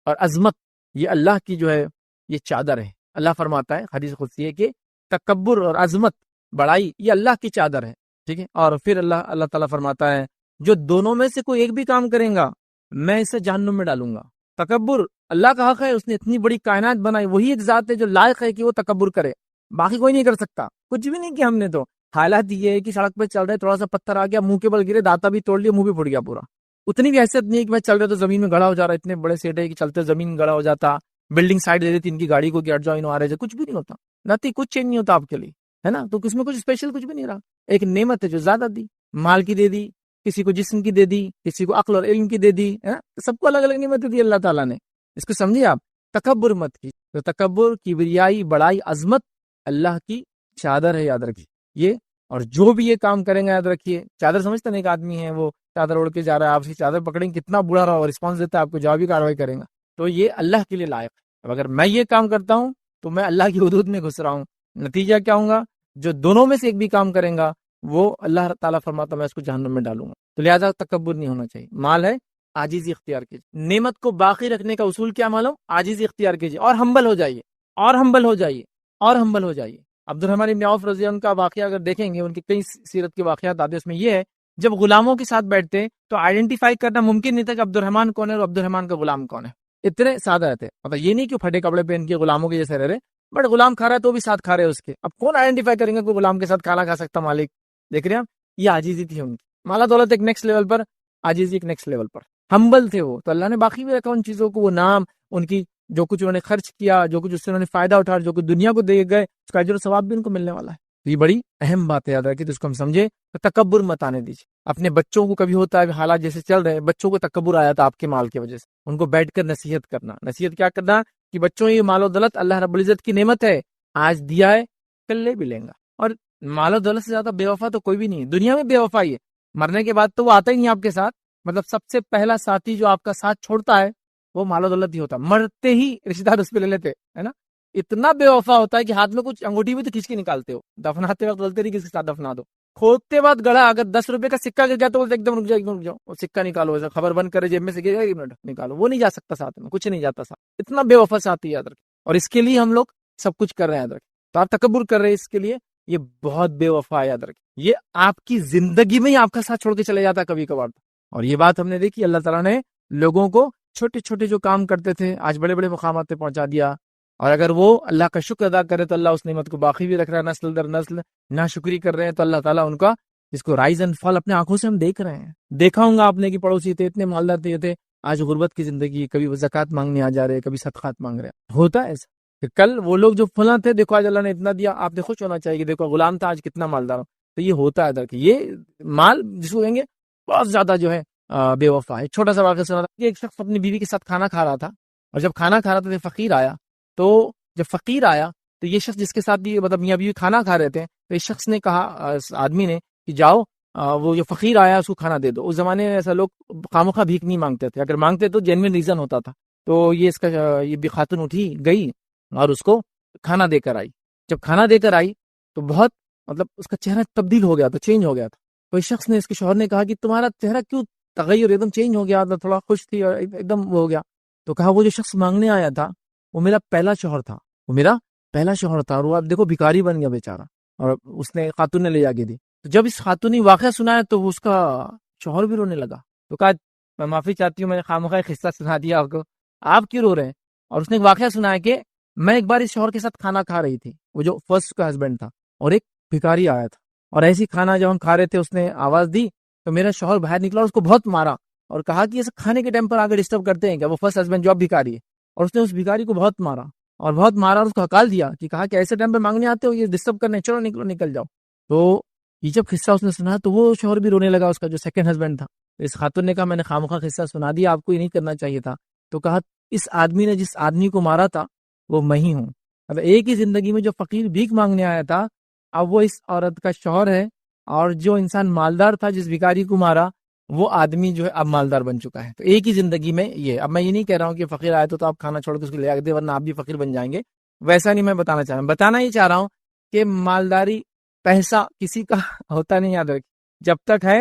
اور عظمت یہ اللہ کی جو ہے یہ چادر ہے. اللہ فرماتا ہے حدیث قدسی ہے کہ تکبر اور عظمت، بڑائی، یہ اللہ کی چادر ہے. ٹھیک ہے. اور پھر اللہ تعالیٰ فرماتا ہے جو دونوں میں سے کوئی ایک بھی کام کریں گا میں اسے جہنم میں ڈالوں گا. تکبر اللہ کا حق ہے، اس نے اتنی بڑی کائنات بنائی، وہی ایک ذات ہے جو لائق ہے کہ وہ تکبر کرے، باقی کوئی نہیں کر سکتا. کچھ بھی نہیں کیا ہم نے. تو حالات یہ ہے کہ سڑک پہ چل رہے تھوڑا سا پتھر آ گیا، منہ کے بل گرے، داتا بھی توڑ لیا، منہ بھی پھٹ گیا پورا. اتنی بھی حیثیت نہیں ہے کہ میں چل رہا تو زمین میں گڑا ہو جا رہا. اتنے بڑے سیٹ ہے کہ چلتے زمین گڑا ہو جاتا، بلڈنگ سائڈ دے دیتی ان کی گاڑی کو کہ ہٹ جاؤ انہوں آ رہے تھے. کچھ بھی نہیں ہوتا، نتی کچھ چینج نہیں ہوتا آپ کے لیے، ہے نا. تو اس میں کچھ اسپیشل کچھ بھی نہیں رہا. ایک نعمت ہے جو زیادہ دی، مال کی دے دی، کسی کو جسم کی دے دی، کسی کو عقل اور علم کی دے دی، ہے نا. سب کو الگ الگ نعمت دی اللہ تعالیٰ نے. اس کو سمجھیے آپ. تکبر مت کی. تو تکبر، کبریائی، بڑائی، عظمت اللہ کی چادر ہے، یاد رکھیے یہ. اور جو بھی یہ کام کریں گے یاد رکھیے، چادر سمجھتے ہیں، ایک آدمی ہے وہ چادر اوڑھ کے جا رہا ہے، آپ سے چادر پکڑیں گے، کتنا برا رہا اور رسپانس دیتا ہے آپ کو، جوابی کاروائی کریں گا. تو یہ اللہ کے لیے لائق ہے. اب اگر میں یہ کام کرتا ہوں تو میں اللہ کی حدود میں گھس رہا ہوں. نتیجہ کیا ہوگا؟ جو دونوں میں سے ایک بھی کام کریں گا وہ اللہ تعالیٰ فرماتا میں اس کو جہنم میں ڈالوں گا. تو لہٰذا تکبر نہیں ہونا چاہیے. مال ہے، عاجزی اختیار کیجیے. نعمت کو باقی رکھنے کا اصول کیا معلوم؟ عاجزی اختیار کیجیے اور ہمبل ہو جائیے، اور ہمبل ہو جائیے، اور ہمبل ہو جائیے. عبد الرحمن بن عوف رضی اللہ عنہ کا واقعہ اگر دیکھیں گے، ان کی کئی سیرت کے واقعات آتے ہیں، اس میں یہ ہے جب غلاموں کے ساتھ بیٹھتے تو آئیڈینٹیفائی کرنا ممکن نہیں تھا کہ عبد الرحمن کون ہے اور عبد الرحمن کا غلام کون ہے. اتنے سادہ رہتے، مطلب یہ نہیں کہ پھٹے کپڑے پہن کے غلاموں کے جیسے رہ رہے، بٹ غلام کھا رہا ہے تو بھی ساتھ کھا رہے اس کے. اب کون آئیڈینٹیفائی کریں گے کہ غلام کے ساتھ کھانا کھا سکتا مالک؟ دیکھ رہے ہیں آپ، یہ عاجزی تھی ان کی. مالا دولت ایک نیکسٹ لیول پر، عاجزی ایک نیکسٹ لیول پر. ہمبل تھے وہ. تو اللہ نے باقی بھی رکھا ان چیزوں کو، وہ نام، ان کی جو کچھ انہوں نے خرچ کیا، جو کچھ اس سے انہوں نے فائدہ اٹھا، جو کچھ دنیا کو دے گئے، اس کا اجر و ثواب بھی ان کو ملنے والا ہے. تو یہ بڑی اہم بات ہے، یاد رکھیے. تو اس کو ہم سمجھے تو تکبر مت آنے دیجیے. اپنے بچوں کو کبھی ہوتا ہے حالات جیسے چل رہے ہیں، بچوں کو تکبر آیا تھا آپ کے مال کی وجہ سے، ان کو بیٹھ کر نصیحت کرنا. نصیحت کیا کرنا؟ کہ بچوں یہ مال و دولت اللہ رب العزت کی نعمت ہے، آج دیا ہے کل لے بھی لیں گا. اور مال و دولت سے زیادہ بے وفا تو کوئی بھی نہیں ہے دنیا میں. بے وفائی ہے، مرنے کے بعد تو وہ آتا ہی نہیں آپ کے ساتھ. مطلب سب سے پہلا ساتھی جو آپ کا ساتھ چھوڑتا ہے وہ مال و دولت ہی ہوتا ہے. مرتے ہی رشتے دار اس پہ لے لیتے، ہے نا. اتنا بے وفا ہوتا ہے کہ ہاتھ میں کچھ انگوٹھی بھی تو کھینچ کے نکالتے ہو، دفناتے وقت بولتے نہیں کس کے ساتھ دفنا دو. کھودتے وقت گڑا اگر 10 روپے کا سکہ گر گیا تو بولتے ایک دم رک جاؤ، وہ سکہ نکالو، ایسا خبر بند کرے جیب میں سے، ایک منٹ نکالو. وہ نہیں جا سکتا ساتھ میں، کچھ نہیں جاتا ساتھ. اتنا بے وفا ساتھی، یاد رکھیں. اور اس کے لیے ہم لوگ سب کچھ کر رہے ہیں، یاد رکھیں. تو آپ تکبر کر رہے ہیں اس کے لیے، یہ بہت بے وفا ہے، یاد رکھیں. یہ آپ کی زندگی میں ہی آپ کا ساتھ چھوڑ کے چلے جاتا ہے کبھی کبھار. اور یہ بات ہم نے دیکھی، اللہ تعالیٰ نے لوگوں کو چھوٹے چھوٹے جو کام کرتے تھے آج بڑے بڑے مقامات پہ پہنچا دیا. اور اگر وہ اللہ کا شکر ادا کرے تو اللہ اس نعمت کو باقی بھی رکھ رہا ہے نسل در نسل. ناشکری کر رہے ہیں تو اللہ تعالیٰ ان کا، جس کو رائز اینڈ فال اپنے آنکھوں سے ہم دیکھ رہے ہیں. دیکھا ہوں گا آپ نے کہ پڑوسی تھے اتنے مالدار تھے، آج غربت کی زندگی، کبھی وہ زکوٰۃ مانگنے آ جا رہے، کبھی صدقات مانگ رہے. ہوتا ہے ایسا کہ کل وہ لوگ جو فلاں تھے، دیکھو آج اللہ نے اتنا دیا، آپ نے خوش ہونا چاہیے کہ دیکھو غلام تھا آج کتنا مالدار ہو. تو یہ ہوتا ہے کہ یہ مال جس کو کہیں گے بہت زیادہ جو ہے بے وفا ہے. چھوٹا سا واقعہ سنا تھا کہ ایک شخص اپنی بیوی کے ساتھ کھانا کھا رہا تھا، اور جب کھانا کھا رہا تھا تو فقیر آیا. تو جب فقیر آیا تو یہ شخص جس کے ساتھ بھی مطلب میاں بیوی کھانا کھا رہے تھے، تو اس شخص نے کہا، آدمی نے، کہ جاؤ وہ جو فقیر آیا اس کو کھانا دے دو. اس زمانے میں ایسا لوگ خامخواہ بھیک نہیں مانگتے تھے، اگر مانگتے تو جینوین ریزن ہوتا تھا. تو یہ اس کا یہ بھی خاتون اٹھی گئی اور اس کو کھانا دے کر آئی. جب کھانا دے کر آئی تو بہت مطلب اس کا چہرہ تبدیل ہو گیا تھا، چینج ہو گیا تھا. تو اس شخص نے، اس کے شوہر نے کہا کہ تمہارا چہرہ کیوں تغیر ایک دم چینج ہو گیا، تھوڑا خوش تھی اور ایک دم وہ ہو گیا. تو کہا وہ جو شخص مانگنے آیا تھا وہ میرا پہلا شوہر تھا، وہ میرا پہلا شوہر تھا، اور وہ آپ دیکھو بھکاری بن گیا بیچارہ. اور اس نے خاتون نے لے جا کے دی. تو جب اس خاتون نے واقعہ سنایا تو اس کا شوہر بھی رونے لگا. تو کہا میں معافی چاہتی ہوں، میں نے خامخواہ قصہ سنا دیا آپ کو، آپ کیوں رو رہے ہیں؟ اور اس نے ایک واقعہ سنایا کہ میں ایک بار اس شوہر کے ساتھ کھانا کھا رہی تھی، وہ جو فرسٹ کا ہسبینڈ تھا، اور ایک بھکاری آیا تھا، اور ایسی کھانا جب ہم کھا رہے تھے اس نے آواز دی تو میرا شوہر باہر نکلا اور اس کو بہت مارا اور کہا کہ ایسے کھانے کے ٹائم پر آگے ڈسٹرب کرتے ہیں کیا؟ وہ فرسٹ ہسبینڈ جو اب بھکاری ہے. اور اس نے اس بھکاری کو بہت مارا اور اس کو ہکال دیا کہ کہا کہ ایسے ٹائم پہ مانگنے آتے ہو، یہ ڈسٹرب کرنے، چلو نکلو نکل جاؤ. تو یہ جب قصہ اس نے سنا تو وہ شوہر بھی رونے لگا، اس کا جو سیکنڈ ہسبینڈ تھا. اس خاتون نے کہا میں نے خامخواہ قصہ سنا دیا آپ کو، یہ نہیں کرنا چاہیے تھا. تو کہا اس آدمی نے جس آدمی کو مارا تھا وہ میں ہی ہوں. اب ایک ہی زندگی میں جو فقیر بھیک مانگنے آیا تھا اب وہ اس عورت کا شوہر ہے، اور جو انسان مالدار تھا جس بھکاری کو مارا وہ آدمی جو ہے اب مالدار بن چکا ہے. تو ایک ہی زندگی میں یہ. اب میں یہ نہیں کہہ رہا ہوں کہ فقیر آئے تو آپ کھانا چھوڑ کے اس کو لے آ دے ورنہ آپ بھی فقیر بن جائیں گے، ویسا نہیں میں بتانا چاہ رہا ہوں. بتانا یہ چاہ رہا ہوں کہ مالداری پیسہ کسی کا ہوتا نہیں، یاد رکھ. جب تک ہے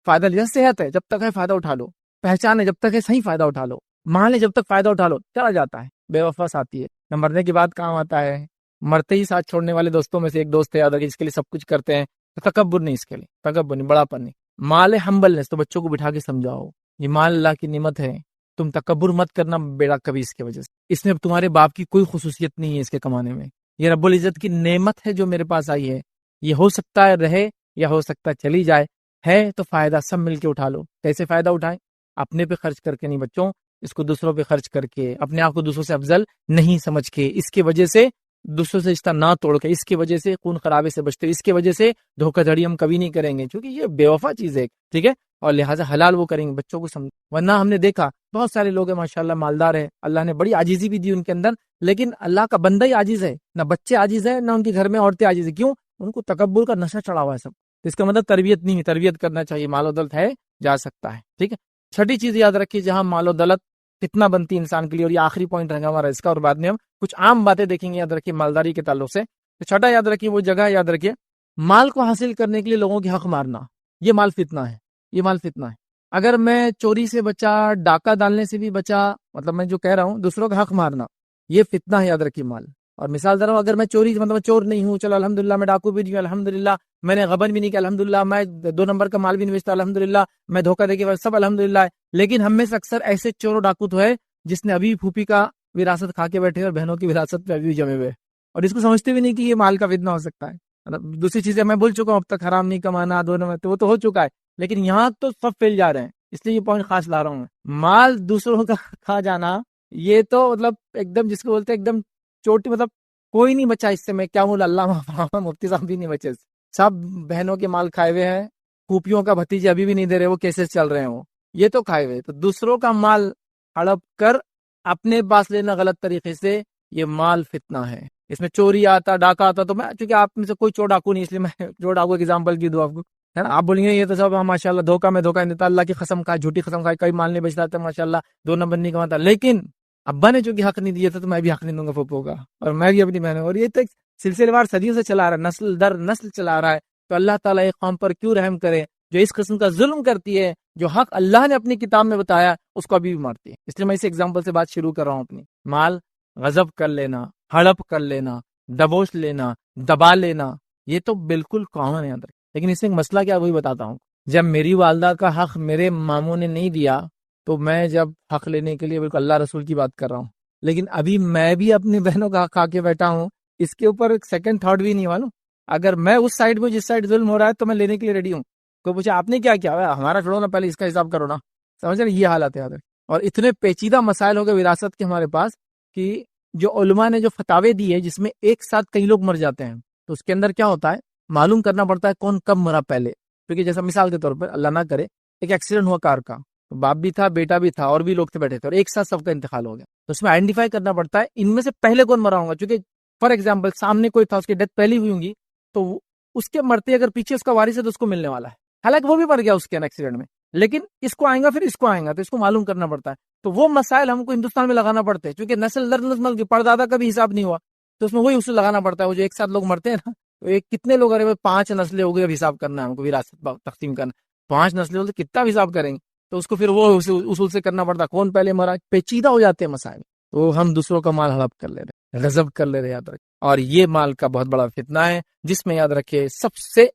فائدہ لیا، صحت ہے جب تک ہے فائدہ اٹھا لو، پہچان ہے جب تک ہے صحیح فائدہ اٹھا لو، مال ہے جب تک فائدہ اٹھا لو، چلا جاتا ہے. بے وفا ساتھی ہے نہ مرنے کے بعد کام آتا ہے. مرتے ہی ساتھ چھوڑنے والے دوستوں میں سے ایک دوست ہے یاد رکھیے، اس کے لیے سب کچھ کرتے ہیں. تکبر نہیں، اس کے لیے تکبر نہیں، بڑا پن نہیں. مال ہے ہمبلنس، تو بچوں کو بٹھا کے سمجھاؤ یہ مال اللہ کی نعمت ہے، تم تکبر مت کرنا بیڑا کبھی اس کی وجہ سے. اس میں تمہارے باپ کی کوئی خصوصیت نہیں ہے اس کے کمانے میں، یہ رب العزت کی نعمت ہے جو میرے پاس آئی ہے. یہ ہو سکتا ہے رہے یا ہو سکتا ہے چلی جائے، ہے تو فائدہ سب مل کے اٹھا لو. کیسے فائدہ اٹھائیں؟ اپنے پہ خرچ کر کے نہیں بچوں، اس کو دوسروں پہ خرچ کر کے، اپنے آپ کو دوسروں سے افضل نہیں سمجھ کے، اس کی وجہ سے دوسروں سے رشتہ نہ توڑ کے، اس کی وجہ سے خون خرابے سے بچتے، اس کی وجہ سے دھوکہ دھڑی ہم کبھی نہیں کریں گے، کیونکہ یہ بے وفا چیز ہے. ٹھیک ہے، اور لہٰذا حلال وہ کریں گے بچوں کو سمجھ. ورنہ ہم نے دیکھا بہت سارے لوگ ہیں ماشاءاللہ مالدار ہے، اللہ نے بڑی عاجزی بھی دی ان کے اندر، لیکن اللہ کا بندہ ہی عاجز ہے، نہ بچے عاجز ہے نہ ان کے گھر میں عورتیں عاجز ہے. کیوں؟ ان کو تکبر کا نشہ چڑھا ہوا ہے سب. اس کا مطلب تربیت نہیں ہے، تربیت کرنا چاہیے. مال و دولت ہے جا سکتا ہے. ٹھیک ہے. چھٹی چیز یاد رکھیے جہاں مال و دولت فتنہ بنتی انسان کے لیے، اور یہ آخری پوائنٹ رہے گا ہمارا اس کا، اور بعد میں ہم کچھ عام باتیں دیکھیں گے یاد رکھیے مالداری کے تعلق سے. تو چھٹا یاد رکھیے وہ جگہ یاد رکھیے، مال کو حاصل کرنے کے لیے لوگوں کے حق مارنا، یہ مال فتنہ ہے. یہ مال فتنہ ہے. اگر میں چوری سے بچا، ڈاکہ ڈالنے سے بھی بچا، مطلب میں جو کہہ رہا ہوں دوسروں کا حق مارنا، یہ فتنہ ہے یاد رکھیے مال. اور مثال دے رہا ہوں، اگر میں چوری مطلب چور نہیں ہوں، چلو الحمدللہ میں ڈاکو بھی نہیں ہوں، الحمدللہ میں نے غبن بھی نہیں کیا، الحمدللہ میں 2 نمبر کا مال بھی نہیں بیچتا، الحمدللہ میں دھوکہ دے کے، سب الحمدللہ ہے. لیکن ہم میں سے اکثر ایسے چور و ڈاکو تو ہے جس نے ابھی پھوپھی کا وراثت کھا کے بیٹھے اور بہنوں کی وراثت پہ ابھی جمے ہوئے، اور اس کو سمجھتے بھی نہیں کہ یہ مال کا فتنہ ہو سکتا ہے. مطلب دوسری چیزیں میں بول چکا ہوں اب تک، حرام نہیں کمانا، 2 نمبر تو وہ تو ہو چکا ہے، لیکن یہاں تو سب پھیل جا رہے ہیں. اس لیے یہ پوائنٹ خاص لا رہا ہوں. مال دوسروں کا کھا جانا یہ تو مطلب ایک دم جس کو بولتے ہیں ایک دم چوٹی، مطلب کوئی نہیں بچا اس سے. میں کیا بولا، اللہ مفتی صاحب بھی نہیں بچے، سب بہنوں کے مال کھائے ہوئے ہیں. پھوپھیوں کا بھتیجے ابھی بھی نہیں دے رہے، وہ کیسے چل رہے ہیں، وہ یہ تو کھائے ہوئے. تو دوسروں کا مال ہڑپ کر اپنے پاس لینا غلط طریقے سے، یہ مال فتنہ ہے. اس میں چوری آتا، ڈاکہ آتا، تو میں چونکہ آپ میں سے کوئی چور ڈاکو نہیں، اس لیے میں چور ڈاکو ایگزامپل کی دوں آپ کو، ہے نا. آپ بولیں گے یہ تو سب ماشاء اللہ دھوکہ میں دھوکہ نہیں دیتا، اللہ کی قسم کھائے، جھوٹی قسم کھائے، کوئی مال نہیں بیچتا تھا ماشاء اللہ، 2 نمبر نہیں کماتا. لیکن ابا نے چونکہ حق نہیں دیا تھا تو میں بھی حق نہیں دوں گا پھوپھوں کا، اور میں بھی اپنی بہنوں. اور یہ تو ایک سلسلے وار صدیوں سے چلا رہا ہے، نسل در نسل چلا رہا ہے. تو اللہ تعالیٰ ایک قوم پر کیوں رحم کرے جو اس قسم کا ظلم کرتی ہے، جو حق اللہ نے اپنی کتاب میں بتایا اس کو ابھی بھی مارتی ہے. اس لیے میں اس ایگزامپل سے بات شروع کر رہا ہوں اپنی. مال غضب کر لینا، ہڑپ کر لینا، دبوچ لینا، دبا لینا، یہ تو بالکل کامن ہے اندر. لیکن اس میں ایک مسئلہ کیا وہی بتاتا ہوں. جب میری والدہ کا حق میرے ماموں نے نہیں دیا تو میں جب حق لینے کے لیے بالکل اللہ رسول کی بات کر رہا ہوں، لیکن ابھی میں بھی اپنی بہنوں کا حق کھا کے بیٹھا ہوں، اس کے اوپر ایک سیکنڈ تھاٹ بھی نہیں معلوم. اگر میں اس سائڈ میں جس سائڈ ظلم ہو رہا ہے تو میں لینے کے لیے ریڈی ہوں. کوئی پوچھا آپ نے کیا کیا، ہمارا چھوڑو نا، پہلے اس کا حساب کرو نا. سمجھ رہے، یہ حالت ہے یاد. اور اتنے پیچیدہ مسائل ہو گئے وراثت کے ہمارے پاس کہ جو علماء نے جو فتاوے دی ہے جس میں ایک ساتھ کئی لوگ مر جاتے ہیں، تو اس کے اندر کیا ہوتا ہے، معلوم کرنا پڑتا ہے کون کب مرا پہلے. کیونکہ جیسا مثال کے طور پر اللہ نہ کرے ایک ایکسیڈنٹ ہوا کار کا، تو باپ بھی تھا، بیٹا بھی تھا، اور بھی لوگ تھے بیٹھے تھے، اور ایک ساتھ سب کا انتقال ہو گیا. تو اس میں آئیڈینٹیفائی کرنا پڑتا ہے ان میں سے پہلے کون مرا ہوگا. چونکہ فار ایگزامپل سامنے کوئی تھا، اس کی ڈیتھ پہلی ہوئی ہوگی، تو اس کے مرتے اگر پیچھے اس کا وارث ہے تو اس کو ملنے والا ہے. حالانکہ وہ بھی مر گیا اس کے ایکسیڈنٹ میں، لیکن اس کو آئیں گا، پھر اس کو آئیں گا، تو اس کو معلوم کرنا پڑتا ہے. تو وہ مسائل ہم کو ہندوستان میں لگانا پڑتے ہیں، چونکہ نسل در نسل پردادا کا بھی حساب نہیں ہوا، تو اس میں وہی اصول لگانا پڑتا ہے. وہ جو ایک ساتھ لوگ مرتے ہیں نا، تو ایک کتنے لوگ، ارے 5 نسلیں ہو گئی، اب حساب کرنا ہے ہم کو، وراثت تقسیم کرنا 5 نسلیں ہو تو کتنا حساب کریں گے. تو اس کو پھر وہ اصول سے کرنا پڑتا ہے، کون پہلے مرا، پیچیدہ ہو جاتے ہیں مسائل. تو ہم دوسروں کا مال ہڑپ کر لے رہے، غضب کر لے رہے، یاد رکھیں. اور یہ مال کا بہت بڑا فتنہ ہے، جس میں یاد رکھے سب سے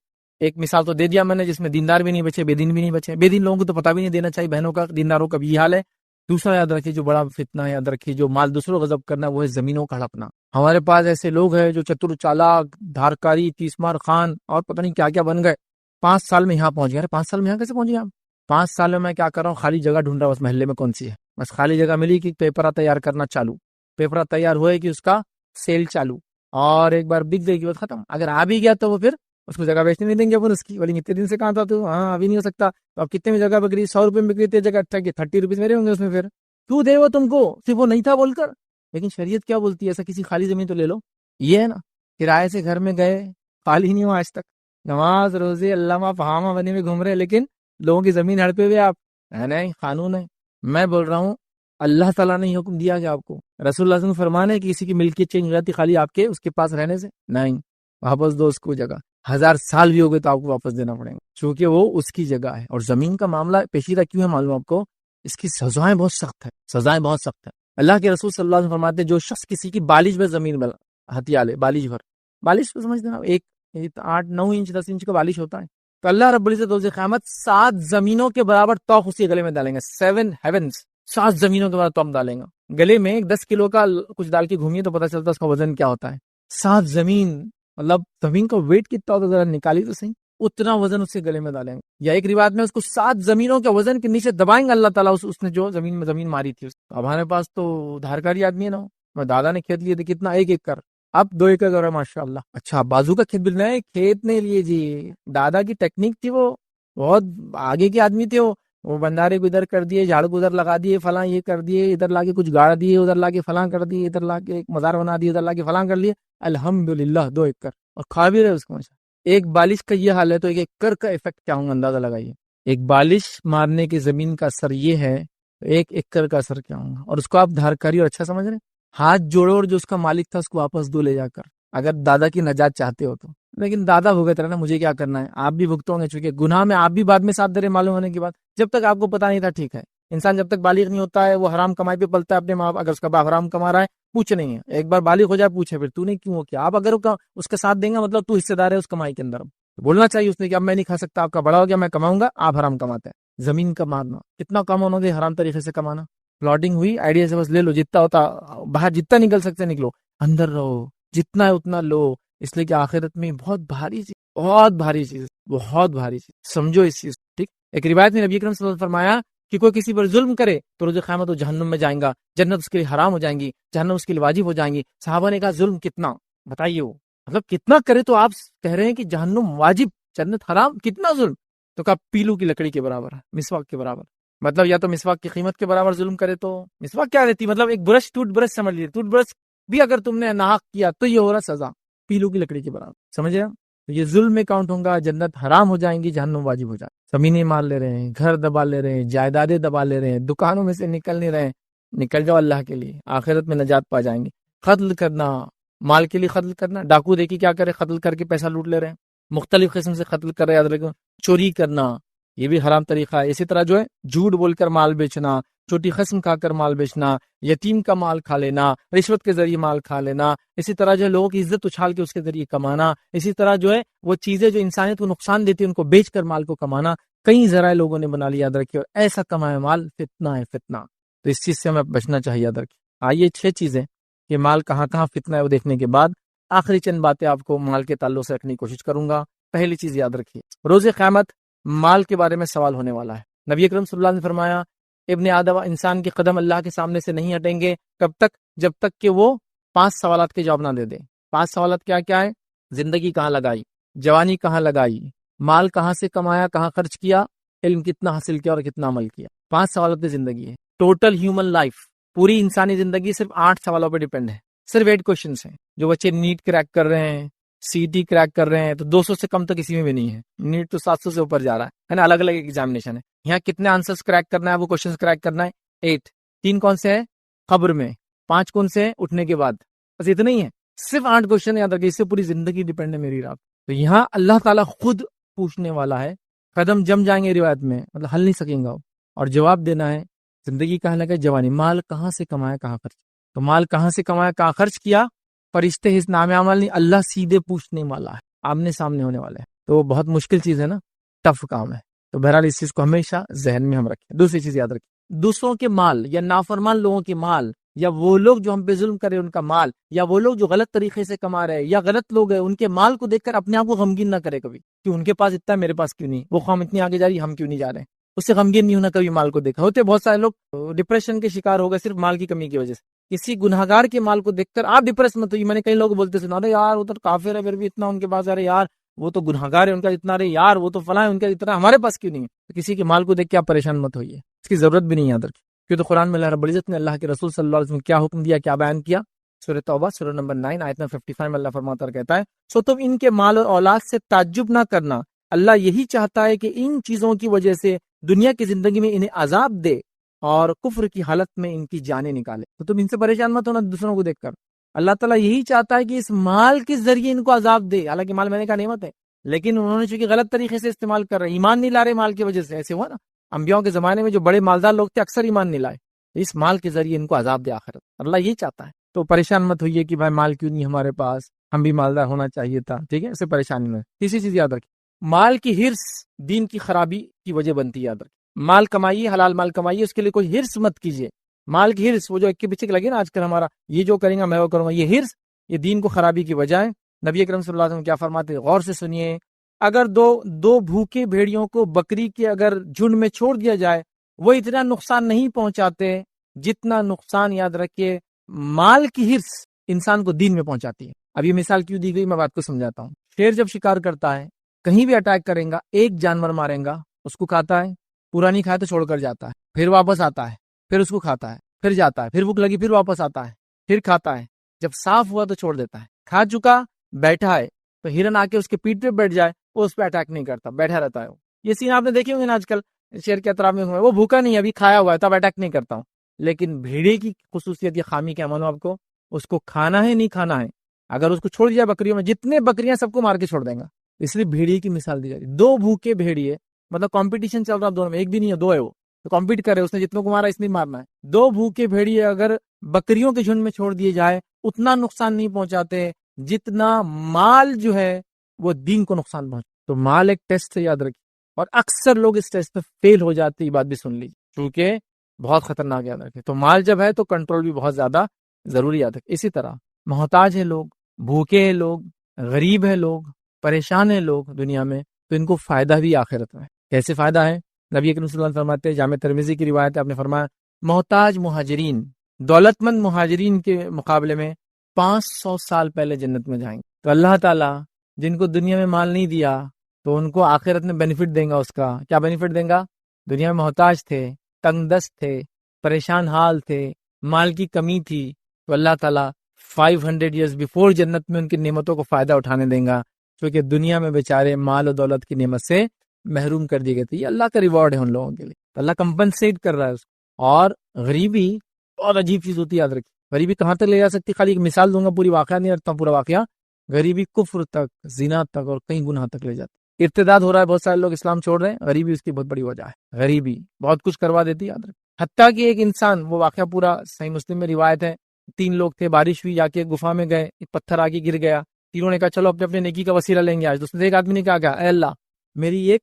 ایک مثال تو دے دیا میں نے، جس میں دیندار بھی نہیں بچے، بے دین بھی نہیں بچے. بے دین لوگوں کو تو پتہ بھی نہیں دینا چاہیے بہنوں کا، دینداروں کا بھی یہ حال ہے. دوسرا یاد رکھیے جو بڑا فتنہ ہے، یاد رکھیے جو مال دوسروں غضب کرنا، وہ ہے زمینوں کا ہڑپنا. ہمارے پاس ایسے لوگ ہیں جو چتر چالاک، دھارکاری، تیسمار خان اور پتہ نہیں کیا کیا بن گئے. 5 سال میں یہاں پہنچ گئے. 5 سال میں یہاں کیسے پہنچ گئے آپ؟ 5 سال میں کیا کر رہا ہوں، خالی جگہ ڈھونڈ رہا ہوں، بس محلے میں کون سی ہے، بس خالی جگہ ملی کہ پیپرہ تیار کرنا چالو، پیپرہ تیار ہوئے کہ اس کا سیل چالو، اور ایک بار بک گئی کہ بس ختم. اگر آ بھی گیا تو وہ پھر اس کو جگہ بیچنے نہیں دیں گے اپن اس کی، بولیں گے اتنے دن سے کہاں تھا تو، ہاں ابھی نہیں ہو سکتا، تو اب کتنے میں جگہ بکری، 100 روپے میں بکری تھی جگہ، 30 روپیز میرے ہوں گے اس میں، پھر کیوں دے وہ تم کو، صرف وہ نہیں تھا بول کر۔ لیکن شریعت کیا بولتی ہے، ایسا کسی خالی زمین تو لے لو، یہ ہے نا، کرائے سے گھر میں گئے، خالی نہیں ہوا آج تک، نماز روزے علامہ فہامہ بنے میں گھوم رہے، لیکن لوگوں کی زمین ہڑپے ہوئے آپ، نہیں قانون ہے۔ میں بول رہا ہوں اللہ تعالیٰ نے حکم دیا کہ آپ کو، رسول اللہ صلی اللہ علیہ وسلم فرمان ہے کہ کسی کی ملکیت چینج ہو جاتی خالی آپ کے اس کے پاس رہنے سے، نہیں، واپس دو اس کو جگہ، 1000 سال بھی ہو گئے تو آپ کو واپس دینا پڑے گا، چونکہ وہ اس کی جگہ ہے۔ اور زمین کا معاملہ پیچیدہ کیوں ہے معلوم آپ کو، اس کی سزائیں بہت سخت ہے، سزائیں بہت سخت ہے۔ اللہ کے رسول صلی اللہ علیہ وسلم فرماتے ہیں جو شخص کسی کی بالش میں زمین میں ہتھیا لے، بالش بھر، بالش کو سمجھتے ہیں نا، 8 9 انچ 10 انچ کا بالش ہوتا ہے، تو اللہ رب العزت روز قیامت 7 زمینوں کے برابر توق اس کے گلے میں ڈالیں گے، 7 ہیونز، 7 زمینوں کے برابر توق ڈالیں گا گلے میں۔ 10 کلو کا کچھ ڈال کے گھومیے تو پتہ چلتا ہے اس کا وزن کیا ہوتا ہے، 7 زمین، مطلب زمین کا ویٹ کتنا ہوتا ہے ذرا نکالی تو صحیح، اتنا وزن اس کے گلے میں ڈالیں گے، یا ایک روایت میں اس کو 7 زمینوں کے وزن کے نیچے دبائیں گے اللہ تعالیٰ، اس نے جو زمین ماری تھی۔ اب ہمارے پاس تو دھارکاری آدمی ہے نا، میں دادا نے کھیت لیے تھے کتنا، 1 ایکڑ، اب 2 ایکڑ ہے ماشاء اللہ۔ اچھا بازو کا کھیت بھی نہیں، کھیت نہیں لیے جی، دادا کی ٹیکنیک تھی، وہ بہت آگے کے آدمی تھے، وہ بندارے کو ادھر کر دیے، جھاڑو کو ادھر لگا دیے، فلاں یہ کر دیے، ادھر لا کے کچھ گاڑ دیے، ادھر لا کے فلاں کر دیے، ادھر لا کے ایک مزار بنا دیے، ادھر لا کے فلاں کر لیے، الحمدللہ 2 ایکڑ، اور کھا بھی رہے اس کو ماشاء۔ ایک بالش کا یہ حال ہے تو 1 ایکڑ کا افیکٹ کیا ہوگا اندازہ لگائیے، ایک بالش مارنے کی زمین کا اثر یہ ہے، 1 ایکڑ کا اثر کیا ہوگا، اور اس کو آپ دھارکاری اور اچھا سمجھ رہے ہیں، ہاتھ جوڑو اور جو اس کا مالک تھا اس کو واپس دو لے جا کر، اگر دادا کی نجات چاہتے ہو تو۔ لیکن دادا بھگت رہا نا، مجھے کیا کرنا ہے، آپ بھی بھگتو گے، چونکہ گناہ میں آپ بھی بعد میں ساتھ دے رہے معلوم ہونے کے بعد، جب تک آپ کو پتا نہیں تھا ٹھیک ہے، انسان جب تک بالغ نہیں ہوتا ہے وہ حرام کمائی پہ پلتا ہے اپنے ماں باپ، اگر اس کا باپ حرام کما رہا ہے پوچھ نہیں ہے، ایک بار بالغ ہو جائے پوچھے پھر تو نے کیوں ہو کیا، آپ اگر اس کا ساتھ دیں گا مطلب تو حصے دار ہے اس کمائی کے اندر، بولنا چاہیے اس نے کہ اب میں نہیں کھا سکتا، آپ کا بڑا ہو گیا میں کماؤں گا، آپ حرام کماتے ہیں۔ زمین کا مارنا کتنا کم ہونا دے، حرام طریقے سے کمانا، پلاٹنگ ہوئی آئیڈیا سے بس لے لو، جتنا ہوتا باہر جتنا نکل سکتے نکلو، اندر رہو جتنا ہے اتنا لو، اس لیے کہ آخرت میں بہت بھاری چیز، بہت بھاری چیز، بہت بھاری چیز، سمجھو اس چیز، ٹھیک۔ ایک روایت میں نبی اکرم صلی اللہ علیہ وسلم فرمایا کہ کوئی کسی پر ظلم کرے تو روز قیامت وہ جہنم میں جائیں گا، جنت اس کے لیے حرام ہو جائیں گی، جہنم اس کے لیے واجب ہو جائیں گی۔ صحابہ نے کہا ظلم کتنا، بتائیے، وہ مطلب کتنا کرے، تو آپ کہہ رہے ہیں کہ جہنم واجب جنت حرام، کتنا ظلم، تو کہا پیلو کی لکڑی کے برابر ہے، مسواک کے برابر، مطلب یا تو مسواک کی قیمت کے برابر ظلم کرے تو مسواک کیا رہتی، مطلب ایک برش، ٹوتھ برش سمجھ لیجیے، ٹوتھ برش بھی اگر تم نے ناحق کیا تو یہ ہو رہا سزا، پیلو کی لکڑی کے برابر، سمجھ رہے ہیں؟ تو یہ ظلم میں کاؤنٹ ہوگا، جنت حرام ہو جائیں گی، جہنم واجب ہو جائے، زمینیں مار لے رہے ہیں، گھر دبا لے رہے ہیں، جائیدادیں دبا لے رہے ہیں، دکانوں میں سے نکل نہیں رہے ہیں، نکل جاؤ اللہ کے لیے، آخرت میں نجات پا جائیں گے۔ قتل کرنا، مال کے لیے قتل کرنا، ڈاکو دیکھی کیا کرے، قتل کر کے پیسہ لوٹ لے رہے ہیں، مختلف قسم سے قتل کر رہے ہیں، یاد رکھو، چوری کرنا یہ بھی حرام طریقہ ہے، اسی طرح جو ہے جھوٹ بول کر مال بیچنا، چھوٹی قسم کھا کر مال بیچنا، یتیم کا مال کھا لینا، رشوت کے ذریعے مال کھا لینا، اسی طرح جو ہے لوگوں کی عزت اچھال کے اس کے ذریعے کمانا، اسی طرح جو ہے وہ چیزیں جو انسانیت کو نقصان دیتی ہیں ان کو بیچ کر مال کو کمانا، کئی ذرائع لوگوں نے بنا لیا، یاد رکھیے، اور ایسا کمایا مال فتنہ ہے، فتنہ، تو اس چیز سے ہمیں بچنا چاہیے، یاد رکھیے۔ آئیے 6 چیزیں کہ مال کہاں کہاں فتنہ ہے وہ دیکھنے کے بعد آخری چند باتیں آپ کو مال کے تعلق سے رکھنے کی کوشش کروں گا۔ پہلی چیز یاد رکھیے، روز قیامت مال کے بارے میں سوال ہونے والا ہے۔ نبی اکرم صلی اللہ علیہ وسلم نے فرمایا ابن آدم، انسان کے قدم اللہ کے سامنے سے نہیں ہٹیں گے، کب تک؟ جب تک کہ وہ 5 سوالات کے جواب نہ دے دے۔ 5 سوالات کیا کیا ہے؟ زندگی کہاں لگائی، جوانی کہاں لگائی، مال کہاں سے کمایا، کہاں خرچ کیا، علم کتنا حاصل کیا اور کتنا عمل کیا۔ 5 سوالات پہ زندگی ہے، ٹوٹل ہیومن لائف، پوری انسانی زندگی صرف 8 سوالوں پہ ڈیپینڈ ہے، صرف 8 کوشچنس ہیں۔ جو بچے نیٹ کریک کر رہے ہیں، سی ٹی کریک کر رہے ہیں، تو 200 سے کم تو کسی میں بھی نہیں ہے، نیٹ تو 700 سے اوپر جا رہا ہے نا، الگ الگ ایگزامینیشن ہے۔ یہاں کتنے آنسرز کریک کرنا ہے، وہ کوشچنز کریک کرنا ہے 8۔ 3 کون سے ہیں؟ قبر میں۔ 5 کون سے ہیں؟ اٹھنے کے بعد۔ بس اتنا ہی ہے، صرف 8 کوشچن یاد رکھیے، اس سے پوری زندگی ڈیپینڈ ہے میری رات۔ تو یہاں اللہ تعالیٰ خود پوچھنے والا ہے، قدم جم جائیں گے روایت میں، مطلب ہل نہیں سکیں گا، اور جواب دینا ہے۔ زندگی کہاں لگا، جوانی، مال کہاں سے کمایا، کہاں خرچ، تو مال کہاں سے کمایا، کہاں خرچ کیا، فرشتے اس نام عمل نہیں، اللہ سیدھے پوچھنے والا ہے، آمنے سامنے ہونے والے ہیں، تو بہت مشکل چیز ہے نا، ٹف کام ہے۔ تو بہرحال اس چیز کو ہمیشہ ذہن میں ہم رکھیں۔ دوسری چیز یاد رکھیں، دوسروں کے مال یا نافرمان لوگوں کے مال، یا وہ لوگ جو ہم پہ ظلم کرے ان کا مال، یا وہ لوگ جو غلط طریقے سے کما رہے ہیں یا غلط لوگ ہیں، ان کے مال کو دیکھ کر اپنے آپ کو غمگین نہ کرے کبھی کہ ان کے پاس اتنا ہے میرے پاس کیوں نہیں، وہ قوم اتنی آگے جا رہی ہم کیوں نہیں جا رہے ہیں، اس سے غمگین نہیں ہونا کبھی مال کو دیکھا۔ ہوتے بہت سارے لوگ ڈپریشن کے شکار ہو گئے صرف مال کی کمی کی وجہ سے، کسی گناہگار کے مال کو دیکھ کر آپ ڈپریس مت ہوئیے۔ میں نے کئی لوگ بولتے سنا، ارے یار ادھر کافر ہے پھر بھی اتنا ان کے پاس، ارے یار وہ تو گناہگار ہے، ان کا اتنا، ارے یار وہ تو فلاں ہے، ان کا اتنا، ہمارے پاس کیوں نہیں ہے؟ تو کسی کے مال کو دیکھ کے آپ پریشان مت ہوئیے، اس کی ضرورت بھی نہیں ہے ادھر، کیوں تو قرآن میں اللہ رب العزت نے اللہ کے رسول صلی اللہ علیہ وسلم کیا حکم دیا، کیا بیان کیا؟ سورہ توبہ سورہ نمبر 9 آیت نمبر 55 میں اللہ فرماتا اور کہتا ہے سو تم ان کے مال اور اولاد سے تعجب نہ کرنا، اللہ یہی چاہتا ہے کہ ان چیزوں کی وجہ سے دنیا کی زندگی میں انہیں عذاب دے اور کفر کی حالت میں ان کی جانیں نکالے۔ تو تم ان سے پریشان مت ہونا دوسروں کو دیکھ کر، اللہ تعالیٰ یہی چاہتا ہے کہ اس مال کے ذریعے ان کو عذاب دے، حالانکہ مال میں نے کہا نعمت ہے، لیکن انہوں نے چونکہ غلط طریقے سے استعمال کر رہے، ایمان نہیں لا رہے مال کی وجہ سے، ایسے ہوا نا انبیاءوں کے زمانے میں جو بڑے مالدار لوگ تھے اکثر ایمان نہیں لائے، اس مال کے ذریعے ان کو عذاب دے آخرت، اللہ یہی چاہتا ہے۔ تو پریشان مت ہوئیے کہ بھائی مال کیوں نہیں ہمارے پاس، ہم بھی مالدار ہونا چاہیے تھا، ٹھیک ہے، اسے پریشانی میں۔ تیسری چیز یاد رکھیے، مال کی ہرس دین کی خرابی کی وجہ بنتی ہے، یاد رکھیے، مال کمائیے، حلال مال کمائیے، اس کے لیے کوئی ہرس مت کیجیے، مال کی ہرس، وہ جو ایک کے پیچھے لگے نا آج کل ہمارا، یہ جو کریں گا میں وہ کروں گا، یہ ہرس، یہ دین کو خرابی کی وجہ ہے۔ نبی اکرم صلی اللہ علیہ وسلم کیا فرماتے ہیں، غور سے سنیے، اگر دو بھوکے بھیڑیوں کو بکری کے اگر جھنڈ میں چھوڑ دیا جائے، وہ اتنا نقصان نہیں پہنچاتے جتنا نقصان، یاد رکھیے، مال کی ہرس انسان کو دین میں پہنچاتی ہے۔ اب یہ مثال کیوں دی گئی میں بات کو سمجھاتا ہوں۔ شیر جب شکار کرتا ہے، کہیں بھی اٹیک کرے گا، ایک جانور مارے گا، اس کو کھاتا ہے، پورا نہیں کھایا تو چھوڑ کر جاتا ہے، پھر واپس آتا ہے، پھر اس کو کھاتا ہے، پھر جاتا ہے، پھر بھوک لگی پھر واپس آتا ہے، پھر کھاتا ہے، جب صاف ہوا تو چھوڑ دیتا ہے۔ کھا چکا، بیٹھا ہے، تو ہرن آ کے اس کے پیٹ پہ بیٹھ جائے، وہ اس پہ اٹیک نہیں کرتا، بیٹھا رہتا ہے۔ یہ سین آپ نے دیکھے ہوں گے نا آج کل شیر کے اطراف میں، وہ بھوکا نہیں ہے، ابھی کھایا ہوا ہے، تب اٹیک نہیں کرتا ہوں۔ لیکن بھیڑے کی خصوصیت یا خامی کیا مانو آپ کو، اس کو کھانا ہے نہیں کھانا ہے، اگر اس کو چھوڑ دیا بکریوں میں، جتنے بکریاں سب کو مار کے چھوڑ دیں گا، اس لیے بھیڑیے کی مثال دی جا رہی ہے۔ دو بھوکے بھیڑیے، مطلب کمپٹیشن چل رہا دونوں میں، ایک بھی نہیں ہے، دو ہے، وہ تو کمپیٹ کر رہے، اس نے جتنوں کو مارا اس نے مارنا ہے۔ دو بھوکے بھیڑیے اگر بکریوں کے جھنڈ میں چھوڑ دیے جائے، اتنا نقصان نہیں پہنچاتے جتنا مال جو ہے وہ دین کو نقصان پہنچا۔ تو مال ایک ٹیسٹ ہے، یاد رکھیے، اور اکثر لوگ اس ٹیسٹ پہ فیل ہو جاتے، یہ بات بھی سن لیجیے، کیونکہ بہت خطرناک، یاد رکھے۔ تو مال جب ہے تو کنٹرول بھی بہت زیادہ ضروری، یاد رکھے۔ اسی طرح محتاج ہے لوگ، بھوکے ہیں لوگ، غریب ہیں لوگ، پریشان ہیں لوگ دنیا میں، تو ان کو فائدہ بھی آخرت میں۔ کیسے فائدہ ہے؟ نبی اکرم صلی اللہ علیہ وسلم فرماتے ہیں، جامع ترمذی کی روایت ہے، آپ نے فرمایا محتاج مہاجرین دولت مند مہاجرین کے مقابلے میں 500 سال پہلے جنت میں جائیں گے۔ تو اللہ تعالیٰ جن کو دنیا میں مال نہیں دیا تو ان کو آخرت میں بینیفٹ دیں گا، اس کا کیا بینیفٹ دیں گا؟ دنیا میں محتاج تھے، تنگ دست تھے، پریشان حال تھے، مال کی کمی تھی، تو اللہ تعالیٰ 500 ایئرز بیفور جنت میں ان کی نعمتوں کو فائدہ اٹھانے دیں گا، کیونکہ دنیا میں بیچارے مال و دولت کی نعمت سے محروم کر دیے گئے تھے۔ یہ اللہ کا ریوارڈ ہے ان لوگوں کے لیے، اللہ کمپنسیٹ کر رہا ہے اس کو۔ اور غریبی بہت عجیب چیز ہوتی ہے، یاد رکھیے، غریبی کہاں تک لے جا سکتی، خالی ایک مثال دوں گا، پوری واقعہ نہیں رکھتا ہوں، پورا واقعہ، غریبی کفر تک، زنا تک اور کئی گناہ تک لے جاتی۔ ارتداد ہو رہا ہے، بہت سارے لوگ اسلام چھوڑ رہے ہیں، غریبی اس کی بہت بڑی وجہ ہے۔ غریبی بہت کچھ کروا دیتی ہے، یاد رکھیں، حتیٰ کہ ایک انسان، وہ واقعہ پورا صحیح مسلم میں روایت ہے، 3 لوگ تھے، بارش ہوئی، جا کے گفا میں گئے، ایک پتھر آگے گر گیا، تینوں نے کہا چلو اپنے اپنے نیکی کا وسیلہ لیں گے آج۔ دوسرے ایک آدمی نے کہا اے اللہ، میری ایک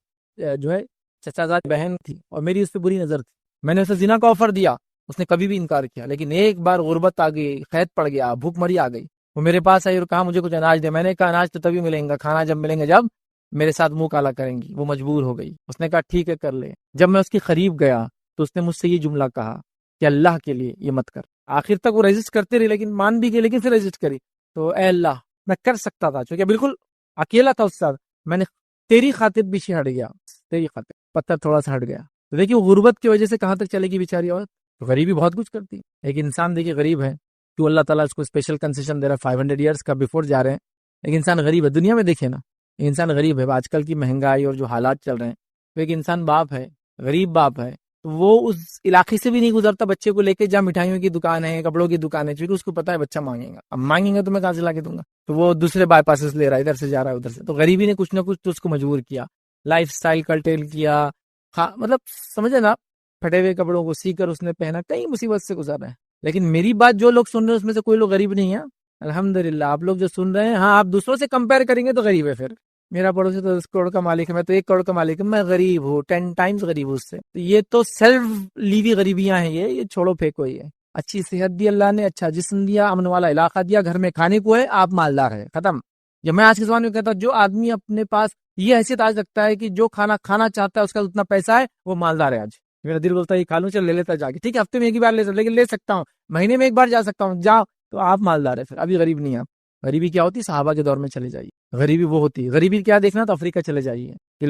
جو ہے چچا زاد بہن تھی اور میری اس پہ بری نظر تھی، میں نے اسے زنا کا آفر دیا، اس نے کبھی بھی انکار کیا، لیکن ایک بار غربت آ گئی، قحط پڑ گیا، بھوک مری آ گئی، وہ میرے پاس آئی اور کہا مجھے کچھ اناج دے۔ میں نے کہا اناج تو تبھی ملیں گا، کھانا جب ملیں گے جب میرے ساتھ منہ کالا کریں گی۔ وہ مجبور ہو گئی، اس نے کہا ٹھیک ہے کر لے۔ جب میں اس کے قریب گیا تو اس نے مجھ سے یہ جملہ کہا کہ اللہ کے لیے یہ مت کر۔ آخر تک وہ ریزسٹ کرتے رہی، لیکن مان بھی گئی، لیکن پھر ریزسٹ کری۔ تو اے اللہ، میں کر سکتا تھا، چونکہ بالکل اکیلا تھا اس ساتھ، میں نے تیری خاطر پیچھے ہٹ گیا، تیری خاطر پتھر تھوڑا سا ہٹ گیا۔ تو دیکھیے غربت کی وجہ سے کہاں تک چلے گی بیچاری عورت۔ تو غریبی بہت کچھ کرتی ہے۔ ایک انسان دیکھیے غریب ہے، تو اللہ تعالیٰ اس کو اسپیشل کنسیشن دے رہا ہے، 500 ایئرس کا بیفور جا رہے ہیں۔ ایک انسان غریب ہے، دنیا میں دیکھیں نا، ایک انسان غریب ہے، آج کل کی مہنگائی اور جو حالات چل رہے ہیں، تو ایک انسان باپ ہے، غریب باپ ہے، تو وہ اس علاقے سے بھی نہیں گزرتا بچے کو لے کے جہاں مٹھائیوں کی دکان ہے، کپڑوں کی دکان ہے، کیونکہ اس کو پتا ہے بچہ مانگے گا، اب مانگیں گا تو میں کہاں سے لا کے دوں گا، تو وہ دوسرے بائی پاسز لے رہا ہے، ادھر سے جا رہا ہے ادھر سے۔ تو غریبی نے کچھ نہ کچھ تو اس کو مجبور کیا، لائف سٹائل کلٹیل کیا، مطلب سمجھے نا، پھٹے ہوئے کپڑوں کو سی کر اس نے پہنا، کئی مصیبت سے گزر رہے ہیں۔ لیکن میری بات جو لوگ سن رہے ہیں اس میں سے کوئی لوگ غریب نہیں ہے، الحمدللہ۔ آپ لوگ جو سن رہے ہیں، ہاں آپ دوسروں سے کمپیئر کریں گے تو غریب ہے، پھر میرا پڑوسی تو 10 کروڑ کا مالک ہے، میں تو 1 کروڑ کا مالک ہوں، میں غریب ہوں، 10 ٹائمز غریب ہوں اس سے۔ تو یہ تو سیلف لیوی غریبیاں ہیں، یہ چھوڑو پھینکو۔ یہ اچھی صحت دی اللہ نے، اچھا جسم دیا، امن والا علاقہ دیا، گھر میں کھانے کو ہے، آپ مالدار ہے، ختم۔ جب میں آج کے زمانے میں کہتا ہوں جو آدمی اپنے پاس یہ حیثیت آج رکھتا ہے کہ جو کھانا کھانا چاہتا ہے اس کا اتنا پیسہ ہے، وہ مالدار ہے۔ آج میرا دل بولتا ہے یہ کھا لوں، چل لے لیتا جا کے، ٹھیک ہے ہفتے میں ایک ہی بار لے سکتا، لیکن لے سکتا ہوں، مہینے میں ایک بار جا سکتا ہوں، جاؤ، تو آپ مالدار ہے، پھر ابھی غریب نہیں آپ۔ غریبی کیا ہوتی ہے؟ صحابہ کے دور میں چلے جائیے، غریبی وہ ہوتی ہے. غریبی کیا دیکھنا تو افریقہ چلے جائیے کہ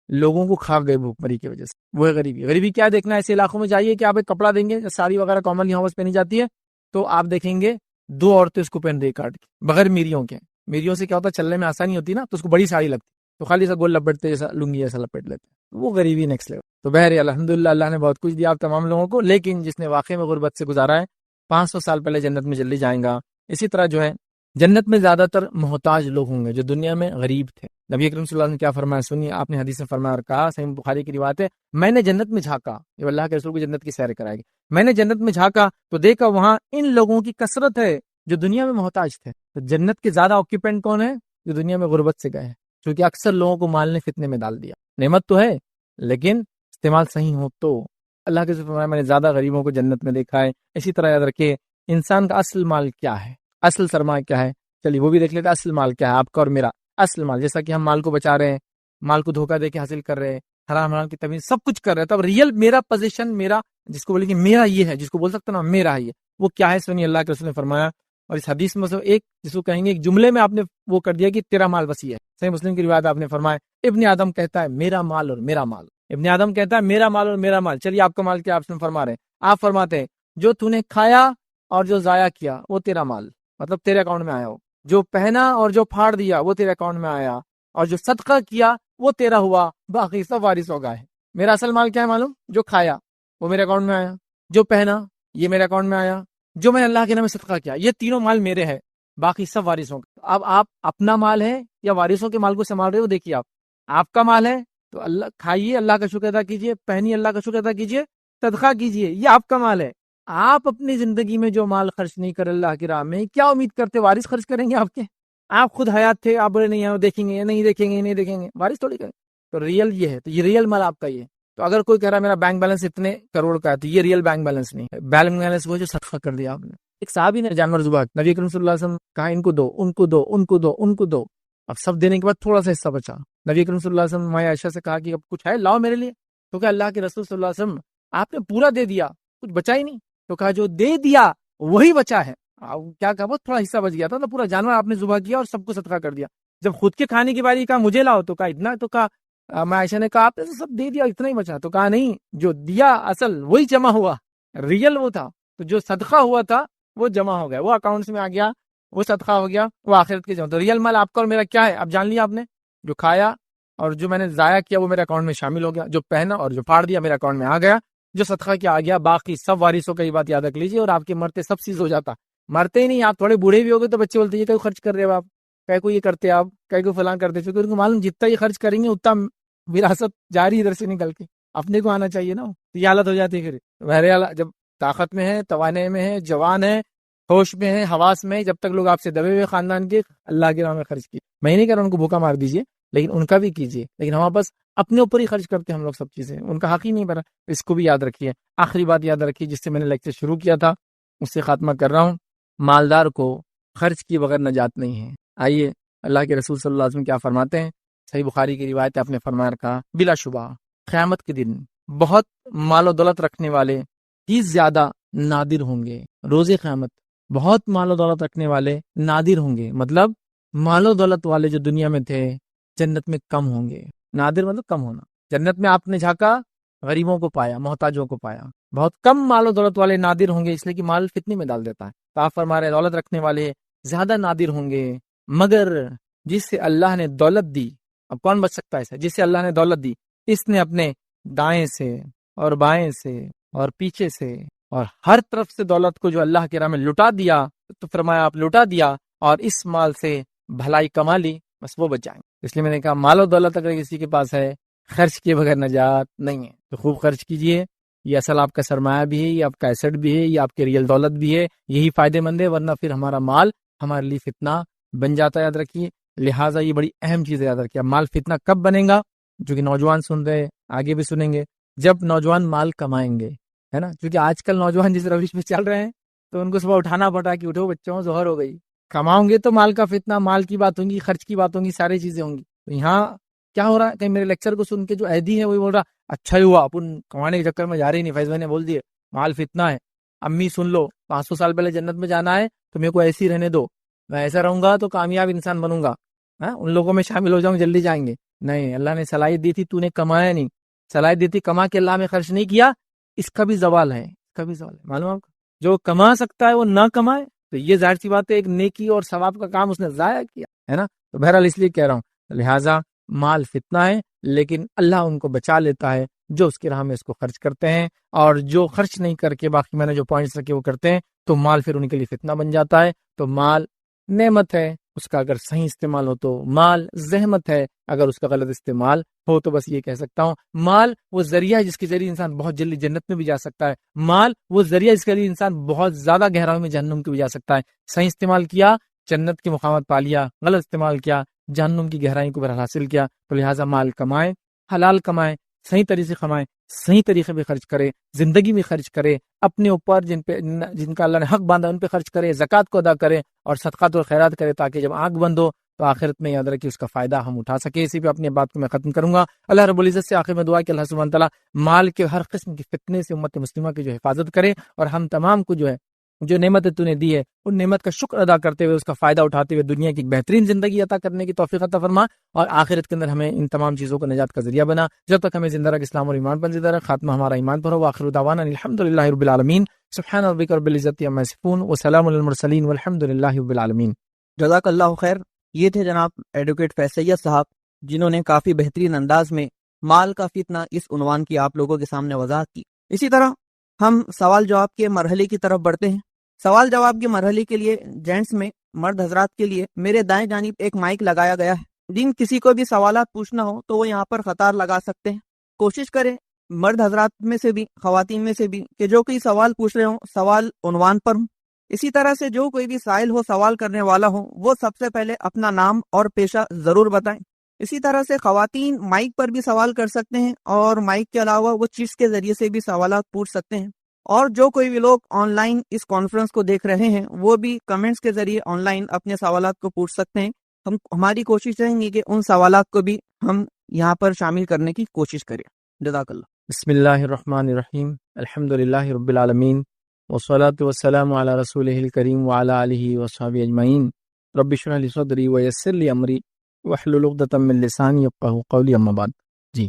لوگوں کو کھا گئے بھوک مری کی وجہ سے، وہ ہے غریبی. غریبی کیا دیکھنا ہے؟ ایسے علاقوں میں جائیے کہ آپ ایک کپڑا دیں گے، ساڑی وغیرہ کامن یہاں بس پہنی جاتی ہے، تو آپ دیکھیں گے 2 عورتیں اس کو پہن رہی کاٹ کے بغیر میریوں کے. میریوں سے کیا ہوتا ہے؟ چلنے میں آسانی ہوتی ہے نا، تو اس کو بڑی ساڑی لگتی، تو خالی سا گول لپٹتے جیسا لنگی جیسا لپٹ لیتے، وہ غریبی نیکسٹ لیول. تو بہر الحمدللہ اللہ نے بہت کچھ دیا آپ تمام لوگوں کو، لیکن جس نے واقعی میں غربت سے گزارا ہے 500 سال پہلے جنت میں جلدی جائیں گا. اسی طرح جو ہے جنت میں زیادہ تر محتاج لوگ ہوں گے جو دنیا میں غریب تھے. نبی کریم صلی اللہ علیہ وسلم نے کیا فرمایا سنیے، آپ نے حدیث میں فرمایا اور کہا، صحیح بخاری کی روایت ہے، میں نے جنت میں جھانکا، یہ اللہ کے رسول کو جنت کی سیر کرائے گی، میں نے جنت میں جھانکا تو دیکھا وہاں ان لوگوں کی کثرت ہے جو دنیا میں محتاج تھے. تو جنت کے زیادہ آکیپینٹ کون ہے؟ جو دنیا میں غربت سے گئے ہیں، کیونکہ اکثر لوگوں کو مال نے فتنے میں ڈال دیا. نعمت تو ہے لیکن استعمال صحیح ہو تو. اللہ کے فرمایا میں نے زیادہ غریبوں کو جنت میں دیکھا ہے. اسی طرح یاد رکھیے انسان کا اصل مال کیا ہے، اصل سرمایہ کیا ہے، چلیے وہ بھی دیکھ لیتے. اصل مال کیا ہے آپ کا اور میرا؟ اصل مال، جیسا کہ ہم مال کو بچا رہے ہیں، مال کو دھوکہ دے کے حاصل کر رہے ہیں، حرام حرام کی تمیز سب کچھ کر رہے ہیں، تب ریئل میرا پوزیشن، میرا جس کو بولے کہ میرا یہ ہے، جس کو بول سکتا نا میرا ہے یہ، وہ کیا ہے؟ سنیے اللہ کے رسول نے فرمایا، اور اس حدیث میں سے ایک جس کو کہیں گے ایک جملے میں آپ نے وہ کر دیا کہ تیرا مال وسیع ہے. صحیح مسلم کی روایت آپ نے فرمایا ابن آدم کہتا ہے میرا مال اور میرا مال. ابن آدم کہتا ہے میرا مال اور میرا مال. چلیے آپ کا مال کیا؟ آپ سے فرما رہے ہیں، آپ فرماتے ہیں جو تو نے کھایا اور جو ضائع کیا وہ تیرا مال، مطلب تیرے اکاؤنٹ میں آیا ہو. جو پہنا اور جو پھاڑ دیا وہ تیرے اکاؤنٹ میں آیا، اور جو صدقہ کیا وہ تیرا ہوا، باقی سب وارث ہو گئے. میرا اصل مال کیا ہے معلوم؟ جو کھایا وہ میرے اکاؤنٹ میں آیا، جو پہنا یہ میرے اکاؤنٹ میں آیا، جو میں نے اللہ کے نام میں صدقہ کیا، یہ تینوں مال میرے ہیں، باقی سب وارثوں کا. اب آپ اپنا مال ہے یا وارثوں کے مال کو سنبھال رہے ہو؟ دیکھیے آپ کا مال ہے تو اللہ کھائیے، اللہ کا شکر ادا کیجیے، پہنیے، اللہ کا شکر ادا کیجیے، صدقہ کیجیے، یہ آپ کا مال ہے. آپ اپنی زندگی میں جو مال خرچ نہیں کر اللہ کی راہ میں، کیا امید کرتے وارث خرچ کریں گے آپ کے؟ آپ خود حیات تھے، آپ بولے نہیں دیکھیں گے، نہیں دیکھیں گے، نہیں دیکھیں گے، وارث تھوڑی کریں. تو ریئل یہ ہے، تو یہ ریئل مال آپ کا یہ ہے. تو اگر کوئی کہہ رہا ہے میرا بینک بیلنس اتنے کروڑ کا ہے، تو یہ ریئل بینک بیلنس نہیں ہے. بینک بیلنس وہ جو صدقہ کر دیا آپ نے. ایک صحابی نے جانور ذبح، نبی کریم صلی اللہ علیہ وسلم کہا ان کو دو، ان کو دو، ان کو دو، ان کو دو. اب سب دینے کے بعد تھوڑا سا حصہ بچا. نبی کریم صلی اللہ علیہ وسلم ماں عائشہ سے کہا کہ اب کچھ ہے لاؤ میرے لیے. تو کہا اللہ کے رسول صلی اللہ علیہ وسلم آپ نے پورا دے دیا، کچھ بچا ہی نہیں. تو کہا جو دے دیا وہی بچا ہے. کیا کہا؟ بہت تھوڑا حصہ بچ گیا تھا، تو پورا جانور آپ نے ذبح کیا اور سب کو صدقہ کر دیا. جب خود کے کھانے کی باری کہا مجھے لاؤ، تو کہا اتنا. تو کہا ماں عائشہ نے کہا آپ نے تو سب دے دیا، اتنا ہی بچا. تو کہا نہیں، جو دیا اصل وہی جمع ہوا، ریئل وہ تھا. تو جو صدقہ ہوا تھا وہ جمع ہو گیا، وہ اکاؤنٹس میں آ گیا، وہ صدقہ ہو گیا، وہ آخرت کے جمع. تو ریئل مال آپ کا اور میرا کیا ہے؟ اب جان لیا آپ نے. جو کھایا اور جو میں نے ضائع کیا وہ میرے اکاؤنٹ میں شامل ہو گیا، جو پہنا اور جو پھاڑ دیا میرے اکاؤنٹ میں آ گیا، جو صدقہ کیا آ گیا، باقی سب وارثوں کا. یہ بات یاد رکھ لیجیے. اور آپ کے مرتے سب چیز ہو جاتا، مرتے ہی نہیں. آپ تھوڑے بوڑھے بھی ہو گئے تو بچے بولتے یہ کہیں خرچ کر رہے ہو آپ، کہیں کو یہ کرتے آپ، کہیں کو فلاں کرتے، کیونکہ ان کو معلوم جتنا یہ خرچ کریں گے اتنا وراثت جاری ادھر سے نکل کے اپنے کو آنا چاہیے نا. تو یہ حالت ہو جاتی ہے. پھر بہرحال جب طاقت میں ہے، توانائی میں ہے، جوان ہے، ہوش میں ہے، حواس میں ہے، جب تک لوگ آپ سے دبے ہوئے خاندان کے، اللہ کے راہ میں خرچ کی. میں نہیں کہہ رہا ان کو بھوکا مار دیجیے، لیکن ان کا بھی کیجیے. لیکن ہم بس اپنے اوپر ہی خرچ کرتے ہیں ہم لوگ سب چیزیں، ان کا حق ہی نہیں بنا. اس کو بھی یاد رکھیے. آخری بات یاد رکھیے جس سے میں نے لیکچر شروع کیا تھا، اس سے خاتمہ کر رہا ہوں. مالدار کو خرچ کیے بغیر نجات نہیں ہے. آئیے اللہ کے رسول صلی اللہ علیہ وسلم کیا فرماتے ہیں. صحیح بخاری کی روایت آپ نے فرمایا رکھا، بلا شبہ قیامت کے دن بہت مال و دولت رکھنے والے ہی زیادہ نادر ہوں گے. روز قیامت بہت مال و دولت رکھنے والے نادر ہوں گے، مطلب مال و دولت والے جو دنیا میں تھے جنت میں کم ہوں گے. نادر مطلب کم ہونا. جنت میں آپ نے جھانکا، غریبوں کو پایا، محتاجوں کو پایا. بہت کم مال و دولت والے نادر ہوں گے، اس لیے کہ مال فتنے میں ڈال دیتا ہے. تو آپ فرما رہے دولت رکھنے والے زیادہ نادر ہوں گے، مگر جس سے اللہ نے دولت دی. اب کون بچ سکتا ہے اسے؟ جس سے اللہ نے دولت دی، اس نے اپنے دائیں سے اور بائیں سے اور پیچھے سے اور ہر طرف سے دولت کو جو اللہ کے راہ میں لٹا دیا. تو فرمایا آپ لٹا دیا اور اس مال سے بھلائی کما لی، بس وہ بچ جائیں. اس لیے میں نے کہا مال و دولت اگر کسی کے پاس ہے، خرچ کیے بغیر نجات نہیں ہے. تو خوب خرچ کیجئے. یہ اصل آپ کا سرمایہ بھی ہے، یہ آپ کا ایسٹ بھی ہے، یہ آپ کے ریئل دولت بھی ہے. یہی فائدے مند ہے، ورنہ پھر ہمارا مال ہمارے لیے فتنہ بن جاتا ہے. یاد رکھیے. لہٰذا یہ بڑی اہم چیز ہے، یاد رکھیے. مال فتنہ کب بنے گا؟ جو کہ نوجوان سن رہے، آگے بھی سنیں گے، جب نوجوان مال کمائیں گے، ہے نا. کیونکہ آج کل نوجوان جس روش میں چل رہے ہیں تو ان کو صبح اٹھانا پڑا کہ اٹھو بچوں ظہر ہو گئی. کماؤں گے تو مال کا فتنہ، مال کی بات ہوں گی، خرچ کی بات ہوں گی، ساری چیزیں ہوں گی. تو یہاں کیا ہو رہا ہے کہ میرے لیکچر کو سن کے جو عیدی ہے وہی بول رہا اچھا ہی ہوا اپن کمانے کے چکر میں جا رہی نہیں. فیض بھائی نے بول دیے مال فتنہ ہے. امی سن لو، 500 سال پہلے جنت میں جانا ہے تو میرے کو ایسی رہنے دو. میں ایسا رہوں گا تو کامیاب انسان بنوں گا، ان لوگوں میں شامل ہو جاؤں جلدی جائیں گے. نہیں، اللہ نے صلاحیت دی تھی، تو نے کمایا نہیں، صلاحیت دی تھی کما کے اللہ میں خرچ نہیں کیا، اس کا بھی زوال ہے، اس کا بھی زوال ہے. معلوم آپ کو، جو کما سکتا ہے وہ نہ کمائے تو یہ ظاہر سی بات ہے ایک نیکی اور ثواب کا کام اس نے ضائع کیا ہے نا. تو بہرحال اس لیے کہہ رہا ہوں، لہٰذا مال فتنہ ہے، لیکن اللہ ان کو بچا لیتا ہے جو اس کی راہ میں اس کو خرچ کرتے ہیں، اور جو خرچ نہیں کر کے باقی میں نے جو پوائنٹس رکھے وہ کرتے ہیں تو مال پھر ان کے لیے فتنہ بن جاتا ہے. تو مال نعمت ہے، اس کا اگر صحیح استعمال ہو تو مال زحمت ہے، اگر اس کا غلط استعمال ہو تو بس یہ کہہ سکتا ہوں مال وہ ذریعہ ہے جس کے ذریعے انسان بہت جلدی جنت میں بھی جا سکتا ہے. مال وہ ذریعہ جس کے لیے انسان بہت زیادہ گہرائی میں جہنم میں بھی جا سکتا ہے. صحیح استعمال کیا جنت کی مقامات پا لیا، غلط استعمال کیا جہنم کی گہرائی کو بہرحال حاصل کیا. تو لہٰذا مال کمائے، حلال کمائے، صحیح طریقے سے کمائے، صحیح طریقے پہ خرچ کرے، زندگی میں خرچ کرے، اپنے اوپر جن کا اللہ نے حق باندھا ان پہ خرچ کرے، زکوٰۃ کو ادا کرے اور صدقات اور خیرات کرے، تاکہ جب آنکھ بند ہو تو آخرت میں یاد رکھے اس کا فائدہ ہم اٹھا سکے. اسی پہ اپنی بات کو میں ختم کروں گا. اللہ رب العزت سے آخر میں دعا کہ اللہ سبحانہ تعالیٰ مال کے ہر قسم کی فتنے سے امت مسلمہ کی جو حفاظت کرے، اور ہم تمام کو جو نعمت تو نے دی ہے ان نعمت کا شکر ادا کرتے ہوئے اس کا فائدہ اٹھاتے ہوئے دنیا کی ایک بہترین زندگی عطا کرنے کی توفیق عطا فرما، اور آخرت کے اندر ہمیں ان تمام چیزوں کو نجات کا ذریعہ بنا. جب تک ہمیں زندہ رکھ اسلام اور ایمان پر زندہ رکھ، خاتمہ ہمارا ایمان پر ہو. آخر دعوانا الحمدللہ رب العالمین. سبحان ربک رب العزت عما یصفون وسلام علی المرسلین والحمدللہ رب العالمین. جزاک اللہ خیر. یہ تھے جناب ایڈوکیٹ فیض سید صاحب، جنہوں نے کافی بہترین انداز میں مال کا فتنہ اس عنوان کی آپ لوگوں کے سامنے وضاحت کی. اسی طرح ہم سوال جواب کے مرحلے کی طرف بڑھتے ہیں. سوال جواب کے مرحلے کے لیے جینٹس میں مرد حضرات کے لیے میرے دائیں جانب ایک مائک لگایا گیا ہے. جن کسی کو بھی سوالات پوچھنا ہو تو وہ یہاں پر قطار لگا سکتے ہیں. کوشش کریں مرد حضرات میں سے بھی خواتین میں سے بھی کہ جو کوئی سوال پوچھ رہے ہوں سوال عنوان پر ہوں. اسی طرح سے جو کوئی بھی سائل ہو، سوال کرنے والا ہو، وہ سب سے پہلے اپنا نام اور پیشہ ضرور بتائیں. اسی طرح سے خواتین مائک پر بھی سوال کر سکتے ہیں، اور مائک کے علاوہ وہ چیٹس کے ذریعے سے بھی سوالات پوچھ سکتے ہیں. اور جو کوئی بھی لوگ آن لائن اس کانفرنس کو دیکھ رہے ہیں وہ بھی کمنٹس کے ذریعے آن لائن اپنے سوالات کو پوچھ سکتے ہیں. ہماری کوشش رہیں گی کہ ان سوالات کو بھی ہم یہاں پر شامل کرنے کی کوشش کریں. جزاک اللہ. بسم اللہ الرحمن الرحیم. الحمدللہ رب العالمین والصلاة والسلام علی رسولہ الکریم وعلی آلہ وصحبہ اجمعین. رب اشرح لی صدری ویسر لی امری واحلل عقدۃ من لسانی یفقہوا قولی. اما بعد. جی،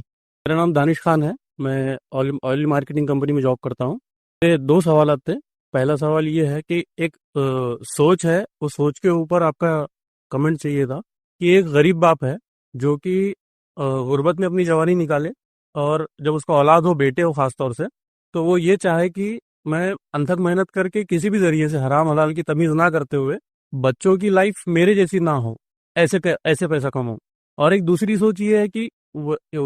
میرا نام دانش خان ہے، میں آئل مارکیٹنگ کمپنی میں جاب کرتا ہوں. میرے دو سوالات تھے. پہلا سوال یہ ہے کہ ایک سوچ ہے، اس سوچ کے اوپر آپ کا کمنٹ چاہیے تھا کہ ایک غریب باپ ہے جو کہ غربت میں اپنی جوانی نکالے، اور جب اس کا اولاد ہو، بیٹے ہو خاص طور سے، تو وہ یہ چاہے کہ میں انتھک محنت کر کے کسی بھی ذریعے سے حرام حلال کی تمیز نہ کرتے ہوئے بچوں کی لائف میرے جیسی نہ ہو، ایسے پیسہ کماؤں. اور ایک دوسری سوچ یہ ہے کہ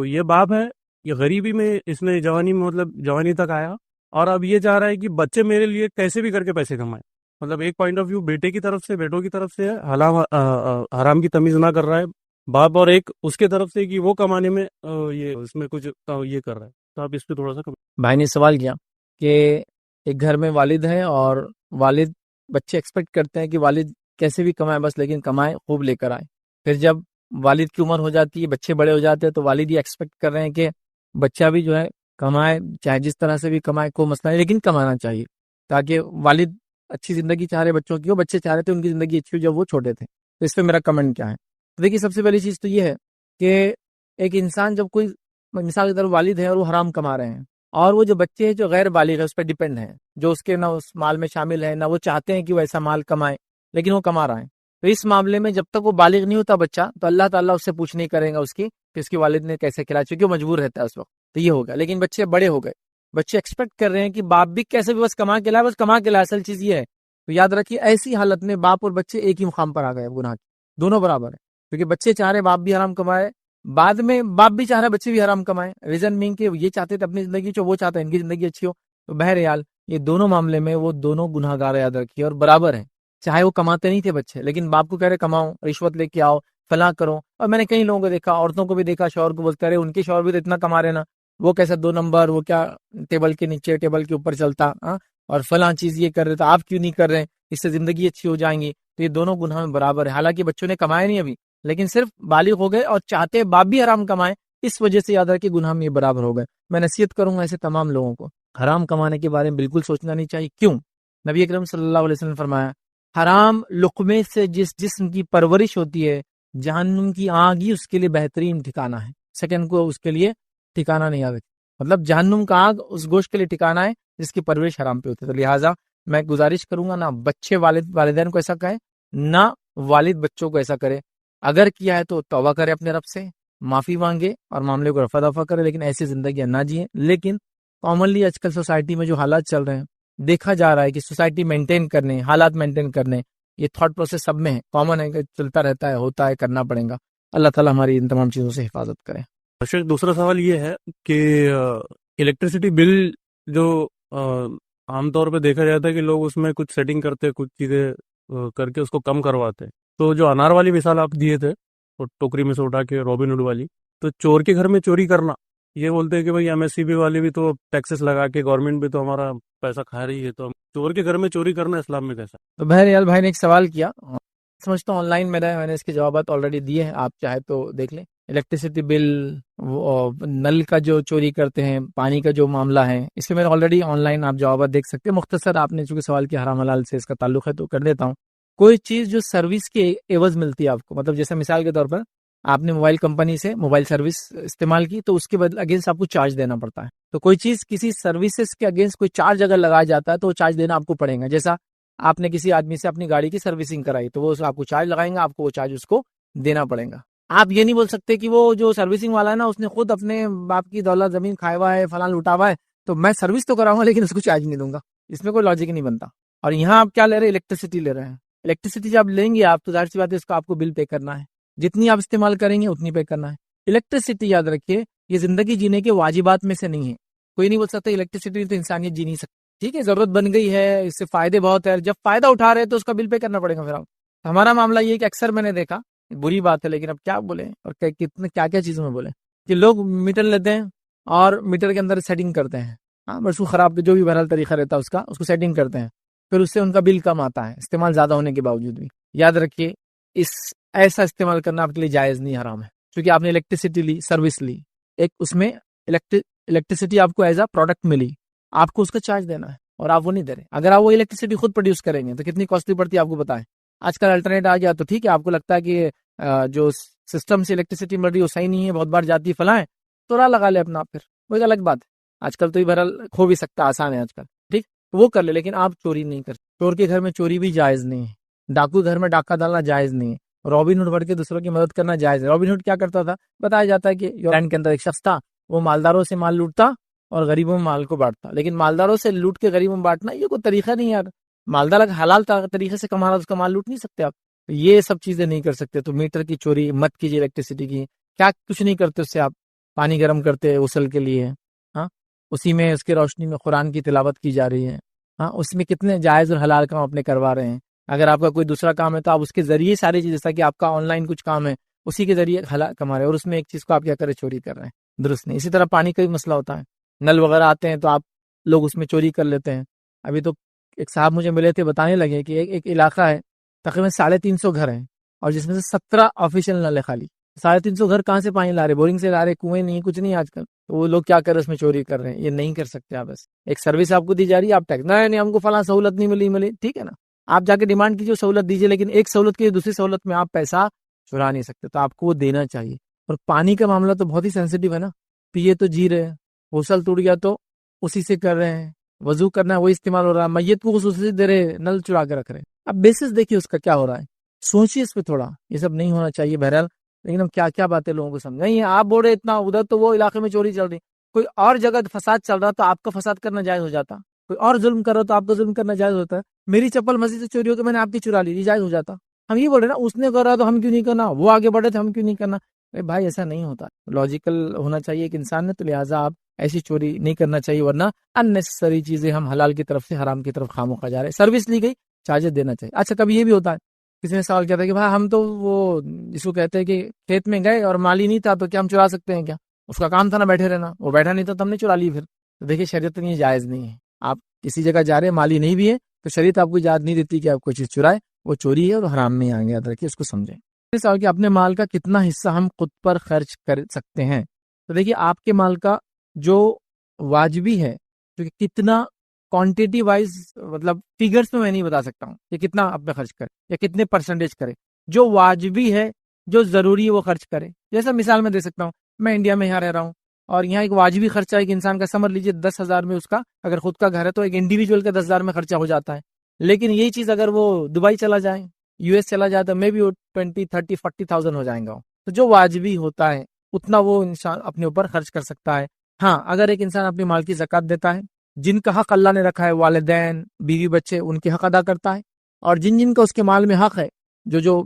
یہ باپ ہے، یہ غریبی میں اس نے جوانی تک آیا، اور اب یہ چاہ رہا ہے کہ بچے میرے لیے کیسے بھی کر کے پیسے کمائیں. مطلب ایک پوائنٹ آف ویو بیٹوں کی طرف سے حرام کی تمیز نہ کر رہا ہے باپ، اور ایک اس کے طرف سے کہ وہ کمانے میں اس میں کچھ یہ کر رہا ہے. تو آپ اس پہ تھوڑا سا بھائی نے سوال کیا کہ ایک گھر میں والد ہے اور والد بچے ایکسپیکٹ کرتے ہیں کہ والد کیسے بھی کمائے بس، لیکن کمائے خوب لے کر آئے. پھر جب والد کی عمر ہو جاتی ہے، بچے بڑے ہو جاتے ہیں، تو والد یہ ایکسپیکٹ کر رہے ہیں کہ بچہ بھی جو ہے کمائے، چاہے جس طرح سے بھی کمائے، کوئی مسئلہ نہیں، لیکن کمانا چاہیے، تاکہ والد اچھی زندگی چاہ رہے بچوں کی ہو، بچے چاہ رہے تھے ان کی زندگی اچھی ہو جب وہ چھوٹے تھے. تو اس پہ میرا کمنٹ کیا ہے؟ تو دیکھیے، سب سے پہلی چیز تو یہ ہے کہ ایک انسان جب کوئی مثال کی طرف والد ہے اور وہ حرام کما رہے ہیں، اور وہ جو بچے ہیں جو غیر بالغ ہے اس پہ ڈیپینڈ ہیں، جو اس کے نہ اس مال میں شامل ہے، نہ وہ چاہتے ہیں کہ وہ ایسا مال کمائے، لیکن وہ کما رہا ہے. تو اس معاملے میں جب تک وہ بالغ نہیں ہوتا بچہ، تو اللہ تعالیٰ اس سے پوچھ نہیں کرے گا اس کی کہ اس کے والد نے کیسے کھلایا، چونکہ وہ مجبور رہتا ہے اس وقت. تو یہ ہوگا. لیکن بچے بڑے ہو گئے، بچے ایکسپیکٹ کر رہے ہیں کہ باپ بھی کیسے بھی بس کما کے لائے، بس کما کے لائے. اصل چیز یہ ہے. تو یاد رکھیے، ایسی حالت میں باپ اور بچے ایک ہی مقام پر آ گئے، گناہ کی دونوں برابر ہیں. کیونکہ بچے چاہ رہے باپ بھی حرام کمائے، بعد میں باپ بھی چاہ رہے بچے بھی حرام کمائے. ریزن مین کہ یہ چاہتے تھے اپنی زندگی جو وہ چاہتا ہے ان کی زندگی اچھی ہو. تو بہرحال یہ دونوں معاملے میں وہ دونوں گناہ گار یاد رکھیے، اور برابر ہیں. چاہے وہ کماتے نہیں تھے بچے، لیکن باپ کو کہہ رہے کماؤ، رشوت لے کے آؤ، فلاں کرو. اور میں نے کئی لوگوں کو دیکھا، عورتوں کو بھی دیکھا، شوہر کو بولتے رہے ان کے شوہر بھی تو اتنا کما رہے نا، وہ کیسا 2 نمبر، وہ کیا ٹیبل کے نیچے ٹیبل کے اوپر چلتا، اور فلاں چیز یہ کر رہے، تو آپ کیوں نہیں کر رہے؟ اس سے زندگی اچھی ہو جائیں گی. تو یہ دونوں گناہ میں برابر ہے. حالانکہ بچوں نے کمائے نہیں ابھی، لیکن صرف بالغ ہو گئے اور چاہتے باپ بھی حرام کمائے، اس وجہ سے یاد رکھے گناہ میں یہ برابر ہو گئے. میں نصیحت کروں گا ایسے تمام لوگوں کو، حرام کمانے کے بارے میں بالکل سوچنا نہیں چاہیے. کیوں؟ نبی اکرم صلی اللہ علیہ وسلم نے فرمایا حرام لقمے سے جس جسم کی پرورش ہوتی ہے جہنم کی آگ ہی اس کے لیے بہترین ٹھکانہ ہے، سیکنڈ کو اس کے لیے ٹھکانہ نہیں آ سکتا، مطلب جہنم کا آگ اس گوشت کے لیے ٹھکانہ ہے جس کی پرورش حرام پہ ہوتی ہے۔ تو لہٰذا میں گزارش کروں گا نہ بچے والدین کو ایسا کہیں، نہ والد بچوں کو ایسا کرے، اگر کیا ہے تو توبہ کرے اپنے رب سے، معافی مانگے اور معاملے کو رفع دفع کرے، لیکن ایسی زندگیاں نہ جئیں۔ لیکن کامنلی آج کل سوسائٹی میں جو حالات چل رہے ہیں، دیکھا جا رہا ہے کہ سوسائٹی مینٹین کرنے، حالات مینٹین کرنے، یہ تھاٹ پروسیس سب میں ہے، کامن ہے کہ چلتا رہتا ہے، ہوتا ہے، کرنا پڑے گا۔ اللہ تعالیٰ ہماری ان تمام چیزوں سے حفاظت کرے۔ شیخ دوسرا سوال یہ ہے کہ الیکٹریسٹی بل جو عام طور پہ دیکھا جاتا ہے کہ لوگ اس میں کچھ سیٹنگ کرتے، کچھ چیزیں کر کے اس کو کم کرواتے، تو جو انار والی مثال آپ دیے تھے وہ ٹوکری میں سے اٹھا کے رابن ہوڈ والی، تو چور کے گھر میں چوری کرنا، یہ بولتے ہیں کہ بھائی ایم ایس سی بی والی بھی تو ٹیکسز لگا کے گورنمنٹ بھی تو ہمارا پیسہ کھا رہی ہے، تو چور کے گھر میں چوری کرنا اسلام میں کیسا؟ تو بہرحال بھائی نے ایک سوال کیا، سمجھتا ہوں آن لائن میں نے اس کے جوابات آلریڈی دیے ہیں، آپ چاہے تو دیکھ لیں۔ الیکٹریسٹی بل، نل کا جو چوری کرتے ہیں، پانی کا جو معاملہ ہے، اس میں آلریڈی آن لائن آپ جوابات دیکھ سکتے ہیں۔ مختصر آپ نے چونکہ سوال کیا حرام حلال سے اس کا تعلق ہے تو کر دیتا ہوں۔ کوئی چیز جو سروس کے عوض ملتی ہے آپ کو، مطلب جیسے مثال کے طور پر آپ نے موبائل کمپنی سے موبائل سروس استعمال کی تو اس کے بدلے اگینسٹ آپ کو چارج دینا پڑتا ہے، تو کوئی چیز کسی سروسز کے اگینسٹ کوئی چارج اگر لگایا جاتا ہے تو وہ چارج دینا آپ کو پڑے گا۔ جیسا آپ نے کسی آدمی سے اپنی گاڑی کی سروسنگ کرائی تو وہ آپ کو چارج لگائیں گا، آپ کو وہ چارج اس کو دینا پڑے گا۔ آپ یہ نہیں بول سکتے کہ وہ جو سروسنگ والا ہے نا اس نے خود اپنے باپ کی دولت زمین کھایا ہوا ہے، فلاں لوٹا ہوا ہے، تو میں سروس تو کراؤں گا لیکن اس کو چارج نہیں دوں گا، اس میں کوئی لاجک نہیں بنتا۔ اور یہاں آپ کیا لے رہے ہیں؟ الیکٹریسٹی لے رہے ہیں۔ الیکٹریسٹی جب لیں گے آپ تو ظاہر سی بات ہے اس کو آپ کو بل پے کرنا ہے، جتنی آپ استعمال کریں گے اتنی پے کرنا ہے۔ الیکٹریسٹی یاد رکھیے یہ زندگی جینے کے واجبات میں سے نہیں ہے، کوئی نہیں بول سکتا الیکٹریسٹی تو انسانیت جی نہیں سکتی، ٹھیک ہے، ضرورت بن گئی ہے، اس سے فائدے بہت ہے، جب فائدہ اٹھا رہے ہیں تو اس کا بل پے کرنا پڑے گا۔ پھر ہمارا معاملہ یہ ہے کہ اکثر میں نے دیکھا، بری بات ہے لیکن اب کیا بولیں اور کتنے کیا کیا چیزوں میں بولیں کہ لوگ میٹر لیتے ہیں اور میٹر کے اندر سیٹنگ کرتے ہیں، ہاں بس وہ خراب جو بھی بہرحال طریقہ رہتا ہے اس کو سیٹنگ کرتے ہیں، پھر اس سے ان کا بل کم آتا ہے استعمال زیادہ ہونے کے باوجود بھی۔ یاد رکھیے ایسا استعمال کرنا آپ کے لیے جائز نہیں، حرام ہے، کیونکہ آپ نے الیکٹریسٹی لی، سروس لی، ایک اس میں الیکٹریسٹی آپ کو ایز اے پروڈکٹ ملی، آپ کو اس کا چارج دینا ہے اور آپ وہ نہیں دے رہے۔ اگر آپ وہ الیکٹریسٹی خود پروڈیوس کریں گے تو کتنی کاسٹلی پڑتی ہے آپ کو بتائیں۔ آج کل الٹرنیٹ آ گیا تو ٹھیک ہے، آپ کو لگتا ہے کہ جو سسٹم سے الیکٹریسٹی مل رہی ہے وہ صحیح نہیں ہے، بہت بار جاتی ہے فلاں ہے، تو راہ لگا لے اپنا، پھر وہ ایک الگ بات ہے۔ آج کل تو یہ بہرحال کھو بھی سکتا، آسان ہے آج کل، ٹھیک وہ کر لے، لیکن آپ چوری نہیں کر، چور کے گھر میں چوری بھی جائز نہیں ہے، ڈاکو گھر میں ڈاکہ ڈالنا جائز نہیں ہے، رابن ہوڈ بڑھ کے دوسروں کی مدد کرنا جائز ہے۔ رابن ہوڈ کیا کرتا تھا؟ بتایا جاتا ہے کہ یورلینڈ کے اندر ایک شخص تھا، وہ مالداروں سے مال لوٹتا اور غریبوں میں مال کو بانٹتا، لیکن مالداروں سے لوٹ کے غریبوں میں بانٹنا یہ کوئی طریقہ نہیں یار، مالدار حلال طریقے سے کما رہا اس کا مال لوٹ نہیں سکتے آپ، یہ سب چیزیں نہیں کر سکتے۔ تو میٹر کی چوری مت کیجیے، الیکٹریسٹی کی کیا کچھ نہیں کرتے اس سے، آپ پانی گرم کرتے غسل کے لیے، ہاں اسی میں اس کی روشنی میں قرآن کی تلاوت کی جا رہی ہے، ہاں اس میں کتنے جائز اور حلال کام اپنے کروا رہے ہیں۔ اگر آپ کا کوئی دوسرا کام ہے تو آپ اس کے ذریعے ساری چیز، جیسا کہ آپ کا آن لائن کچھ کام ہے اسی کے ذریعے حلال کما رہے ہیں، اور اس میں ایک چیز کو آپ کیا کریں؟ چوری کر رہے ہیں، درست نہیں۔ اسی طرح پانی کا بھی مسئلہ ہوتا ہے، نل وغیرہ آتے ہیں تو آپ لوگ اس میں چوری کر لیتے ہیں۔ ابھی تو ایک صاحب مجھے ملے تھے، بتانے لگے کہ ایک علاقہ ہے تقریباً 350 گھر ہیں اور جس میں سے 17 آفیشیل نل ہے خالی۔ 350 گھر کہاں سے پانی لا رہے؟ بورنگ سے لا رہے، کنویں نہیں، کچھ نہیں آج کل، تو وہ لوگ کیا کر رہے ہیں؟ اس میں چوری کر رہے ہیں۔ یہ نہیں کر سکتے آپ، بس ایک سروس آپ کو دی جا رہی ہے، آپ ٹیکس نہیں ہم کو فلاں سہولت نہیں ملی، ٹھیک ہے نا، آپ جا کے ڈیمانڈ کیجیے سہولت دیجیے، لیکن ایک سہولت کی دوسری سہولت میں آپ پیسہ چرا نہیں سکتے، تو آپ کو وہ دینا چاہیے۔ اور پانی کا معاملہ تو بہت ہی سینسیٹیو ہے نا، پیے تو جی رہے ہیں، غسل ٹوٹ گیا تو اسی سے کر رہے ہیں، وضو کرنا ہے وہی استعمال ہو رہا ہے، میت کو خصوصی دے رہے، نل چرا کے رکھ رہے ہیں۔ اب بیسس دیکھیے اس کا کیا ہو رہا ہے، سوچیے اس پہ تھوڑا، یہ سب نہیں ہونا چاہیے بہرحال، لیکن ہم کیا کیا باتیں لوگوں کو سمجھائیں۔ آپ بول رہے اتنا ادھر تو وہ علاقے میں چوری چل رہی، کوئی اور جگہ فساد چل رہا تو آپ کا فساد کرنا جائز ہو جاتا، کوئی اور ظلم کر رہا تو آپ کا ظلم کرنا جائز ہوتا ہے۔ میری چپل مسجد سے چوری ہو کے میں نے آپ کی چرا لی، یہ جائز ہو جاتا۔ ہم یہ بول رہے نا اس نے کر رہا تو ہم کیوں نہیں کرنا، وہ آگے بڑھے تو ہم کیوں نہیں کرنا؟ بھائی ایسا نہیں ہوتا، لاجیکل ہونا چاہیے ایک انسان نے، تو لہٰذا آپ ایسی چوری نہیں کرنا چاہیے، ورنہ اننیسسری چیزیں ہم حلال کی طرف سے حرام کی طرف خاموخواہ جا رہے ہیں۔ سروس لی گئی، چارجز دینا چاہیے۔ اچھا کبھی یہ بھی ہوتا ہے، کسی نے سوال کیا تھا کہ بھائی ہم تو وہ جس کو کہتے ہیں کہ کھیت میں گئے اور مالی نہیں تھا تو کیا ہم چرا سکتے ہیں کیا؟ اس کا کام تھا نا بیٹھے رہنا، وہ بیٹھا نہیں تھا تو ہم نے چرا لی۔ پھر تو دیکھیے شریعت میں یہ جائز نہیں ہے، آپ کسی جگہ جا رہے ہیں مالی نہیں بھی ہے تو شریعت آپ کو اجازت نہیں دیتی کہ آپ کوئی چیز چرائے، وہ چوری ہے اور حرام میں آ گیا، یاد رکھیے اس کو سمجھیں۔ سوال کہ اپنے مال کا کتنا حصہ ہم خود پر خرچ کر سکتے ہیں؟ تو دیکھیے آپ کے مال کا جو واجبی ہے، کتنا کوانٹیٹی وائز مطلب فیگرز میں نہیں بتا سکتا ہوں کہ کتنا آپ پہ خرچ کرے یا کتنے پرسنٹیج کرے. جو واجبی ہے جو ضروری ہے وہ خرچ کرے. جیسا مثال میں دے سکتا ہوں, میں انڈیا میں یہاں رہ رہا ہوں اور یہاں ایک واجبی خرچہ ایک انسان کا سمجھ لیجیے 10,000 میں اس کا اگر خود کا گھر ہے تو ایک انڈیویجول کا 10,000 میں خرچہ ہو جاتا ہے. لیکن یہی چیز اگر وہ دبئی چلا جائے, یو ایس چلا جائے تو میں بھی 20, 30, 40,000 ہو جائیں گا. تو جو واجبی ہوتا ہے اتنا وہ انسان اپنے اوپر خرچ کر سکتا ہے. ہاں اگر ایک انسان اپنی مال کی زکوٰۃ دیتا ہے, جن کا حق اللہ نے رکھا ہے, والدین, بیوی بچے, ان کے حق ادا کرتا ہے, اور جن کا اس کے مال میں حق ہے, جو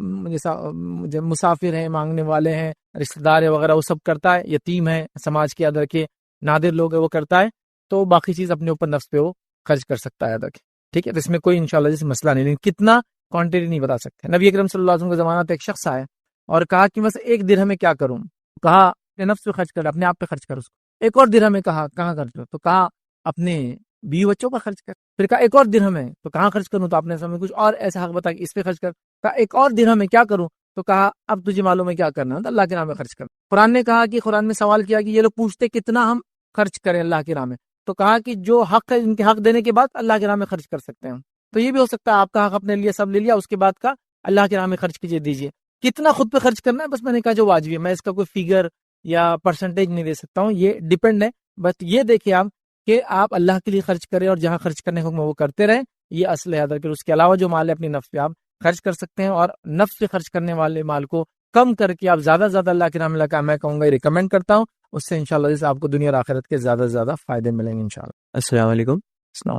مسافر ہیں, مانگنے والے ہیں, رشتہ دار وغیرہ, وہ سب کرتا ہے, یتیم ہے, سماج کے ادر کے نادر لوگ ہیں وہ کرتا ہے, تو باقی چیز اپنے اوپر نفس پہ وہ خرچ کر سکتا ہے ادر کے. ٹھیک ہے, تو اس میں کوئی انشاءاللہ جیسے مسئلہ نہیں, لیکن کتنا کوانٹٹی نہیں بتا سکتے. نبی اکرم صلی اللہ علیہ وسلم کے زمانہ تک ایک شخص آیا اور کہا کہ بس 1 درہم میں کیا کروں. کہا اپنے نفس پہ خرچ کر, اپنے آپ پہ خرچ کر. اس کو ایک اور درہم میں کہا کہاں خرچ کرو, تو کہا اپنے بیوی بچوں پر خرچ کر. پھر کہا ایک اور درہم ہے, تو کہاں خرچ کروں, تو آپ نے سمجھ کچھ اور ایسا حق بتا کہ اس پہ خرچ کر. کہا ایک اور درہم میں کیا کروں, تو کہا اب تجھے معلوم ہے کیا کرنا ہے, تو اللہ کے نام میں خرچ کر. قرآن نے کہا کہ قرآن میں سوال کیا کہ یہ لوگ پوچھتے کتنا ہم خرچ کریں اللہ کے نام میں, تو کہا کہ جو حق ہے ان کے حق دینے کے بعد اللہ کے نام میں خرچ کر سکتے ہیں. تو یہ بھی ہو سکتا ہے آپ کا حق اپنے لیے سب لے لیا, اس کے بعد کا اللہ کے نام میں خرچ کیجیے, دیجیے. کتنا خود پہ خرچ کرنا ہے بس میں نے کہا جو واجبی ہے, میں اس کا کوئی فیگر یا پرسنٹیج نہیں دے سکتا ہوں, یہ ڈیپینڈ ہے. بس یہ دیکھیں آپ کہ آپ اللہ کے لیے خرچ کریں اور جہاں خرچ کرنے کو وہ کرتے رہیں, یہ اصل ہے. پھر اس کے علاوہ جو مال ہے اپنی نفس پہ آپ خرچ کر سکتے ہیں, اور نفس پہ خرچ کرنے والے مال کو کم کر کے آپ زیادہ سے زیادہ اللہ کے نام کا میں کہوں گا یہ ریکمینڈ کرتا ہوں. اس سے انشاءاللہ جیسے آپ کو دنیا اور آخرت کے زیادہ سے زیادہ فائدے ملیں گے انشاءاللہ. السلام علیکم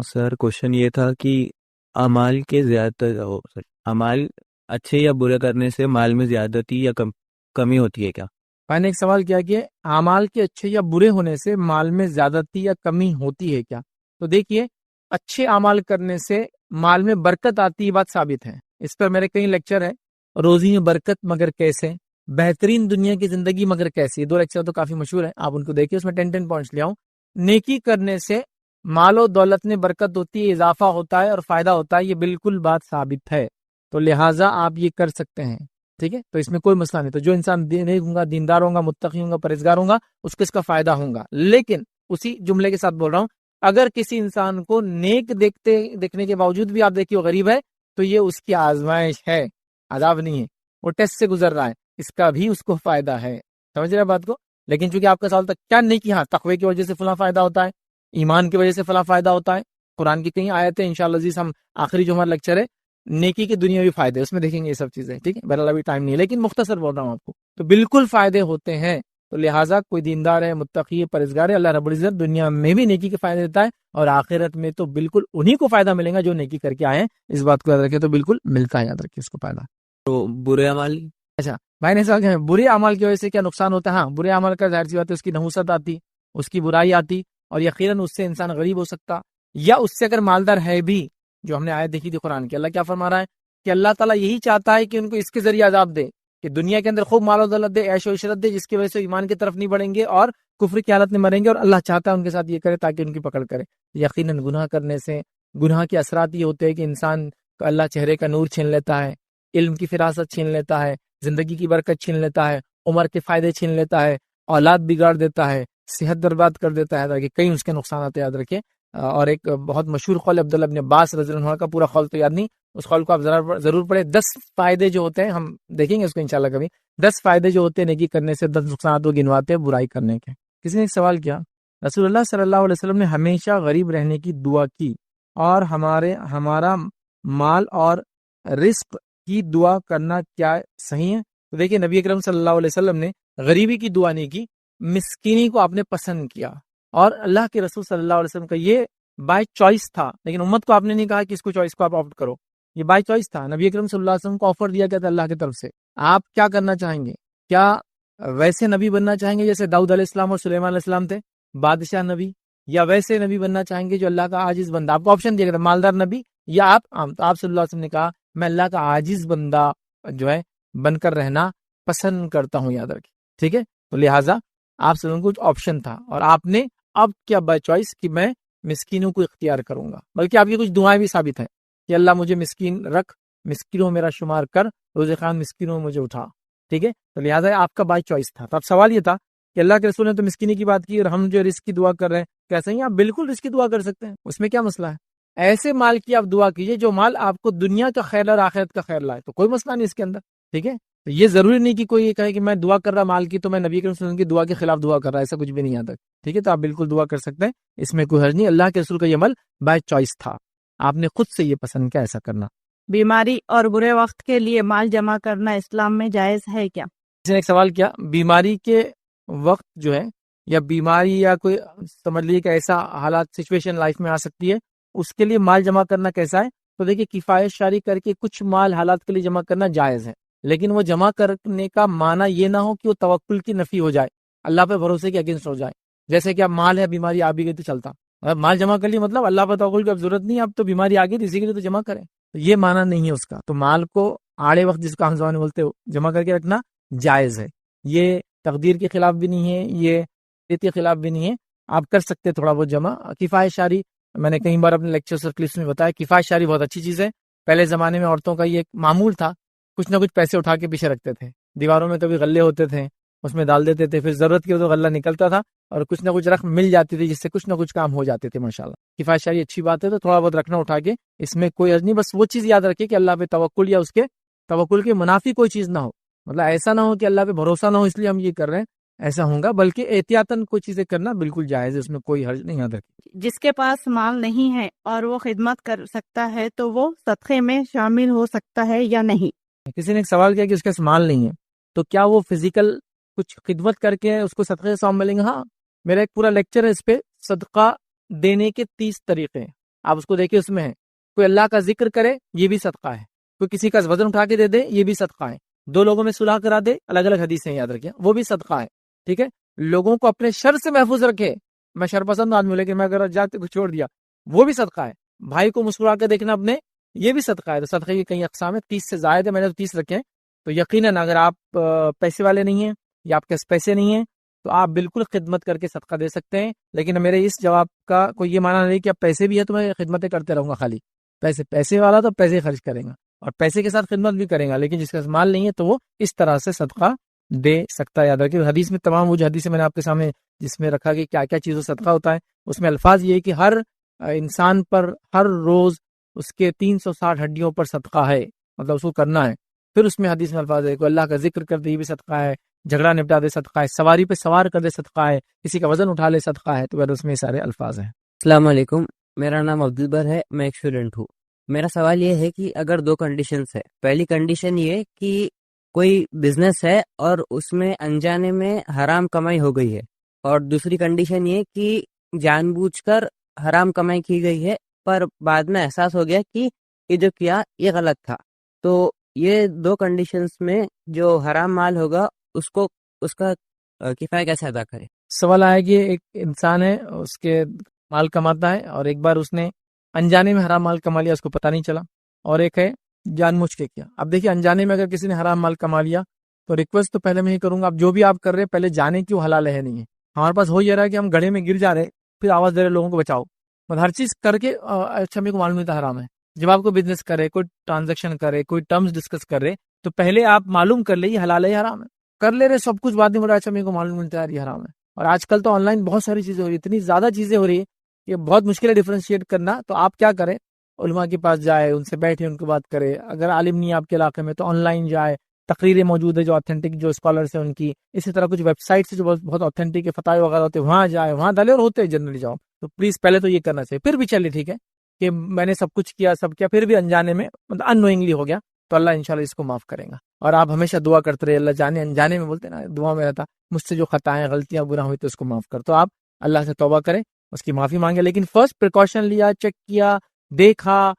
سر. کوشچن یہ تھا کہ اعمال کے اعمال اچھے یا برے کرنے سے مال میں زیادتی یا کمی ہوتی ہے کیا؟ میں نے ایک سوال کیا کہ اعمال کے اچھے یا برے ہونے سے مال میں زیادتی یا کمی ہوتی ہے کیا. تو دیکھیے, اچھے اعمال کرنے سے مال میں برکت آتی, بات ثابت ہے. اس پر میرے کئی لیکچر ہے, روزی میں برکت مگر کیسے, بہترین دنیا کی زندگی مگر کیسی, 2 لیکچر تو کافی مشہور ہیں, آپ ان کو دیکھیے, اس میں 10 پوائنٹس لے آؤں. نیکی کرنے سے مال و دولت میں برکت ہوتی ہے, اضافہ ہوتا ہے اور فائدہ ہوتا ہے, یہ بالکل بات ثابت ہے. تو لہٰذا آپ یہ کر سکتے ہیں. ٹھیک ہے, تو اس میں کوئی مسئلہ نہیں. تو جو انسان ہوں گا, دیندار ہوں گا, متقی ہوں گا, پرہیزگار ہوں گا, اس کو اس کا فائدہ ہوگا. لیکن اسی جملے کے ساتھ بول رہا ہوں, اگر کسی انسان کو نیک دیکھنے کے باوجود بھی آپ دیکھیے وہ غریب ہے, تو یہ اس کی آزمائش ہے, عذاب نہیں ہے, وہ ٹیسٹ سے گزر رہا ہے, اس کا بھی اس کو فائدہ ہے. سمجھ رہے بات کو. لیکن چونکہ آپ کا سوال تک کیا نہیں کیا, تقوی کی وجہ سے فلاں فائدہ ہوتا ہے, ایمان کی وجہ سے فلاں فائدہ ہوتا ہے, قرآن کی کئی آیتیں انشاءاللہ عزیز ہم آخری جو ہمارا لیکچر ہے نیکی کے دنیاوی فائدے اس میں دیکھیں گے یہ سب چیزیں. ٹھیک ہے, بہرحال ابھی ٹائم نہیں ہے, لیکن مختصر بول رہا ہوں آپ کو, تو بالکل فائدے ہوتے ہیں. تو لہٰذا کوئی دیندار ہے, متقی ہے, پرہیزگار ہے, اللہ رب العزت دنیا میں بھی نیکی کے فائدے دیتا ہے, اور آخرت میں تو بالکل انہی کو فائدہ ملے گا جو نیکی کر کے آئے ہیں. اس بات کو یاد رکھیں, تو بالکل ملتا ہے, یاد رکھیں اس کو فائدہ. تو برے اعمال, اچھا بھائی نے سوال کیا, برے اعمال کی وجہ سے کیا نقصان ہوتا ہے. ہاں, برے اعمال کا ظاہر سی بات ہے اس کی نحوست آتی, اس کی برائی آتی, اور یقیناً اس سے انسان غریب ہو سکتا, یا اس سے اگر مالدار ہے بھی, جو ہم نے آیت دیکھی تھی قرآن کی, اللہ کیا فرما رہا ہے کہ اللہ تعالیٰ یہی چاہتا ہے کہ ان کو اس کے ذریعے عذاب دے, کہ دنیا کے اندر خوب مال و دولت دے, عیش و عشرت دے, جس کی وجہ سے ایمان کی طرف نہیں بڑھیں گے اور کفر کی حالت میں مریں گے, اور اللہ چاہتا ہے ان کے ساتھ یہ کرے تاکہ ان کی پکڑ کرے. یقیناً گناہ کرنے سے گناہ کے اثرات یہ ہوتے ہیں کہ انسان کا اللہ چہرے کا نور چھین لیتا ہے, علم کی فراست چھین لیتا ہے, زندگی کی برکت چھین لیتا ہے, عمر کے فائدے چھین لیتا ہے, اولاد بگاڑ دیتا ہے, صحت برباد کر دیتا ہے, تاکہ کئی اس کے نقصانات یاد رکھیں. اور ایک بہت مشہور قول عبداللہ ابن عباس رضی اللہ عنہ کا, پورا قول تو یاد نہیں, اس قول کو آپ ضرور پڑھیں. 10 فائدے جو ہوتے ہیں, ہم دیکھیں گے اس کو انشاءاللہ کبھی, 10 فائدے جو ہوتے ہیں نیکی کرنے سے, 10 نقصانات وہ گنواتے ہیں برائی کرنے کے. کسی نے ایک سوال کیا, رسول اللہ صلی اللہ علیہ وسلم نے ہمیشہ غریب رہنے کی دعا کی, اور ہمارا مال اور رزق کی دعا کرنا کیا صحیح ہے؟ تو دیکھیں, نبی اکرم صلی اللہ علیہ وسلم نے غریبی کی دعا نہیں کی, مسکینی کو آپ نے پسند کیا, اور اللہ کے رسول صلی اللہ علیہ وسلم کا یہ بائی چوائس تھا. لیکن امت کو آپ نے نہیں کہا کہ اس کو چوائس کو آپ آپٹ کرو, یہ بائی چوائس تھا. نبی اکرم صلی اللہ علیہ وسلم کو آفر دیا گیا تھا اللہ کی طرف سے, آپ کیا کرنا چاہیں گے, کیا ویسے نبی بننا چاہیں گے جیسے داؤد علیہ السلام اور سلیمان علیہ السلام تھے, بادشاہ نبی, یا ویسے نبی بننا چاہیں گے جو اللہ کا عاجز بندہ. آپ کو آپشن دیا گیا تھا, مالدار نبی یا آپ عام. تو آپ صلی اللہ علیہ وسلم نے کہا میں اللہ کا عاجز بندہ جو ہے بن کر رہنا پسند کرتا ہوں, یاد رکھیں. ٹھیک ہے, تو لہٰذا آپ سے کچھ آپشن تھا, اور آپ نے اب کیا بائی چوائس کہ میں مسکینوں کو اختیار کروں گا, بلکہ آپ کی کچھ دعائیں بھی ثابت ہیں کہ اللہ مجھے مسکین رکھ, مسکینوں میرا شمار کر, روز خان مسکینوں مجھے اٹھا. ٹھیک ہے, تو لہٰذا آپ کا بائی چوائس تھا. تو اب سوال یہ تھا کہ اللہ کے رسول نے تو مسکینی کی بات کی اور ہم جو رزق کی دعا کر رہے ہیں کیسے ہی آپ بالکل رزق کی دعا کر سکتے ہیں، اس میں کیا مسئلہ ہے؟ ایسے مال کی آپ دعا کیجئے جو مال آپ کو دنیا کا خیر اور آخرت کا خیر لائے، تو کوئی مسئلہ نہیں اس کے اندر، ٹھیک ہے؟ تو یہ ضروری نہیں کہ کوئی یہ کہے کہ میں دعا کر رہا مال کی تو میں نبی کریم صلی اللہ علیہ وسلم کی دعا کے خلاف دعا کر رہا، ایسا کچھ بھی نہیں آتا، ٹھیک ہے؟ تو آپ بالکل دعا کر سکتے ہیں، اس میں کوئی حرج نہیں، اللہ کے رسول کا یہ عمل بائی چوائس تھا، آپ نے خود سے یہ پسند کیا ایسا کرنا۔ بیماری اور برے وقت کے لیے مال جمع کرنا اسلام میں جائز ہے کیا؟ کسی نے ایک سوال کیا، بیماری کے وقت جو ہے یا بیماری یا کوئی سمجھ لیجیے کہ ایسا حالات سچویشن لائف میں آ سکتی ہے، اس کے لیے مال جمع کرنا کیسا ہے؟ تو دیکھیے کفایت شاری کر کے کچھ مال حالات کے لیے جمع کرنا جائز ہے، لیکن وہ جمع کرنے کا معنی یہ نہ ہو کہ وہ توکل کی نفی ہو جائے، اللہ پہ بھروسے کے اگینسٹ ہو جائے، جیسے کہ اب مال ہے بیماری آ بھی گئی تو چلتا، اب مال جمع کر لی مطلب اللہ پہ توکل کی اب ضرورت نہیں، اب تو بیماری آ گئی تو اسی کے لیے تو جمع کریں، تو یہ معنی نہیں ہے اس کا۔ تو مال کو آڑے وقت جس کا ہم زبان بولتے ہو جمع کر کے رکھنا جائز ہے، یہ تقدیر کے خلاف بھی نہیں ہے، یہ کے خلاف بھی نہیں ہے، آپ کر سکتے تھوڑا بہت جمع۔ کفایت شاری میں نے کئی بار اپنے لیکچرز اور کلپس میں بتایا، کفایت شاری بہت اچھی چیز ہے، پہلے زمانے میں عورتوں کا یہ ایک معمول تھا، کچھ نہ کچھ پیسے اٹھا کے پیچھے رکھتے تھے، دیواروں میں کبھی غلے ہوتے تھے اس میں ڈال دیتے تھے، پھر ضرورت کی تو غلہ نکلتا تھا اور کچھ نہ کچھ رقم مل جاتی تھی جس سے کچھ نہ کچھ کام ہو جاتے تھے، ماشاءاللہ کفایت شاری اچھی بات ہے، تو تھوڑا بہت رکھنا اٹھا کے، اس میں کوئی حرج نہیں، بس وہ چیز یاد رکھے کہ اللہ پہ توکل یا اس کے توکل کے منافی کوئی چیز نہ ہو، مطلب ایسا نہ ہو کہ اللہ پہ بھروسہ نہ ہو اس لیے ہم یہ کر رہے ہیں، ایسا ہوگا، بلکہ احتیاطاً کوئی چیزیں کرنا بالکل جائز ہے، اس میں کوئی حرج نہیں، یاد رکھے۔ جس کے پاس مال نہیں ہے اور وہ خدمت کر سکتا ہے تو وہ صدقے میں شامل ہو سکتا ہے یا نہیں؟ کسی نے ایک سوال کیا کہ اس کے پاس مال نہیں ہے تو کیا وہ فزیکل کچھ خدمت کر کے اس کو صدقے سے ثواب ملیں گے؟ ہاں، میرا ایک پورا لیکچر ہے اس پہ، صدقہ دینے کے 30 طریقے ہیں، آپ اس کو دیکھیں، اس میں ہے کوئی اللہ کا ذکر کرے یہ بھی صدقہ ہے، کوئی کسی کا وزن اٹھا کے دے دے یہ بھی صدقہ ہے، دو لوگوں میں صلح کرا دے، الگ الگ حدیثیں یاد رکھیں، وہ بھی صدقہ ہے، ٹھیک ہے؟ لوگوں کو اپنے شر سے محفوظ رکھے، میں شر پسند آدمی ہوں لیکن میں اگر جاتے کو چھوڑ دیا وہ بھی صدقہ ہے، بھائی کو مسکرا کے دیکھنا اپنے یہ بھی صدقہ ہے، تو صدقے کی کئی اقسام ہے، 30 سے زائد ہے، میں نے تو 30 رکھے ہیں، تو یقیناً اگر آپ پیسے والے نہیں ہیں یا آپ کے پاس پیسے نہیں ہیں تو آپ بالکل خدمت کر کے صدقہ دے سکتے ہیں، لیکن میرے اس جواب کا کوئی یہ معنی نہیں کہ اب پیسے بھی ہے تو میں خدمتیں کرتے رہوں گا، خالی پیسے والا تو پیسے خرچ کریں گا اور پیسے کے ساتھ خدمت بھی کریں گا، لیکن جس کا مال نہیں ہے تو وہ اس طرح سے صدقہ دے سکتا ہے۔ یاد رکھیں حدیث میں تمام وہ جو حدیث میں نے آپ کے سامنے جس میں رکھا کہ کیا کیا چیزوں صدقہ ہوتا ہے، اس میں الفاظ یہ ہے کہ ہر انسان پر ہر روز اس کے 360 ہڈیوں پر صدقہ ہے، مطلب اس کو کرنا ہے، پھر اس میں حدیث میں الفاظ ہے کہ اللہ کا ذکر کر دے یہ بھی صدقہ ہے، جھگڑا نپٹا دے صدقہ ہے، سواری پہ سوار کر دے صدقہ ہے، کسی کا وزن اٹھا لے صدقہ ہے، تو اس میں سارے الفاظ ہیں۔ السلام علیکم، میرا نام عبدالبر ہے، میں ایک اسٹوڈنٹ ہوں۔ میرا سوال یہ ہے کہ اگر دو کنڈیشنز ہے، پہلی کنڈیشن یہ کہ کوئی بزنس ہے اور اس میں انجانے میں حرام کمائی ہو گئی ہے، اور دوسری کنڈیشن یہ کہ جان بوجھ کر حرام کمائی کی گئی ہے پر بعد میں احساس ہو گیا کہ یہ جو کیا یہ غلط تھا، تو یہ دو کنڈیشنز میں جو حرام مال ہوگا اس کا کفایہ کیسے ادا کرے؟ سوال آیا کہ ایک انسان ہے اس کے مال کماتا ہے اور ایک بار اس نے انجانے میں حرام مال کما لیا، اس کو پتہ نہیں چلا، اور ایک ہے جان بوجھ کے کیا۔ اب دیکھیے انجانے میں اگر کسی نے حرام مال کما لیا تو ریکویسٹ تو پہلے میں ہی کروں گا، اب جو بھی آپ کر رہے ہیں پہلے جانے کی وہ حلال ہے نہیں ہے، ہمارے پاس ہو یہ رہا ہے کہ ہم گڑھے میں گر جا رہے پھر آواز دے رہے لوگوں کو بچاؤ، مطلب ہر چیز کر کے اچھا میرے کو معلوم نہیں تھا حرام ہے۔ جب آپ کو بزنس کرے، کوئی ٹرانزیکشن کرے، کوئی ٹرمز ڈسکس کر رہے تو پہلے آپ معلوم کر لیں یہ حلال ہے یا حرام ہے، کر لے رہے سب کچھ، بعد میں بڑا اچھا میرے کو معلوم ملتا ہے یہ حرام ہے۔ اور آج کل تو آن لائن بہت ساری چیزیں ہو رہی ہیں، اتنی زیادہ چیزیں ہو رہی ہیں کہ بہت مشکل ہے ڈیفرینشیٹ کرنا، تو آپ کیا کریں، علماء کے پاس جائے، ان سے بیٹھے، ان کو بات کرے، اگر عالم نہیں ہے آپ کے علاقے میں تو آن لائن جائے، تقریریں موجود ہے جو آتھینٹک جو اسکالرس ہیں ان کی، اسی طرح کچھ ویب سائٹ سے جو بہت آتھینٹک فتاوی وغیرہ ہوتے ہیں وہاں جائے، وہاں ڈالے، اور ہوتے جنرلی جاؤ، تو پلیز پہلے تو یہ کرنا چاہیے، پھر بھی چلیے ٹھیک ہے کہ میں نے سب کچھ کیا پھر بھی انجانے میں مطلب ان نوئنگلی ہو گیا تو اللہ انشاءاللہ اس کو معاف کرے گا۔ اور آپ ہمیشہ دعا کرتے رہے، اللہ جانے انجانے میں بولتے نا دعا میں رہتا، مجھ سے جو خطائیں غلطیاں برا ہوئی تو اس کو معاف کر، تو آپ اللہ سے توبہ کریں، اس کی معافی مانگے، لیکن فرسٹ پریکاشن لیا، چیک کیا، دیکھا،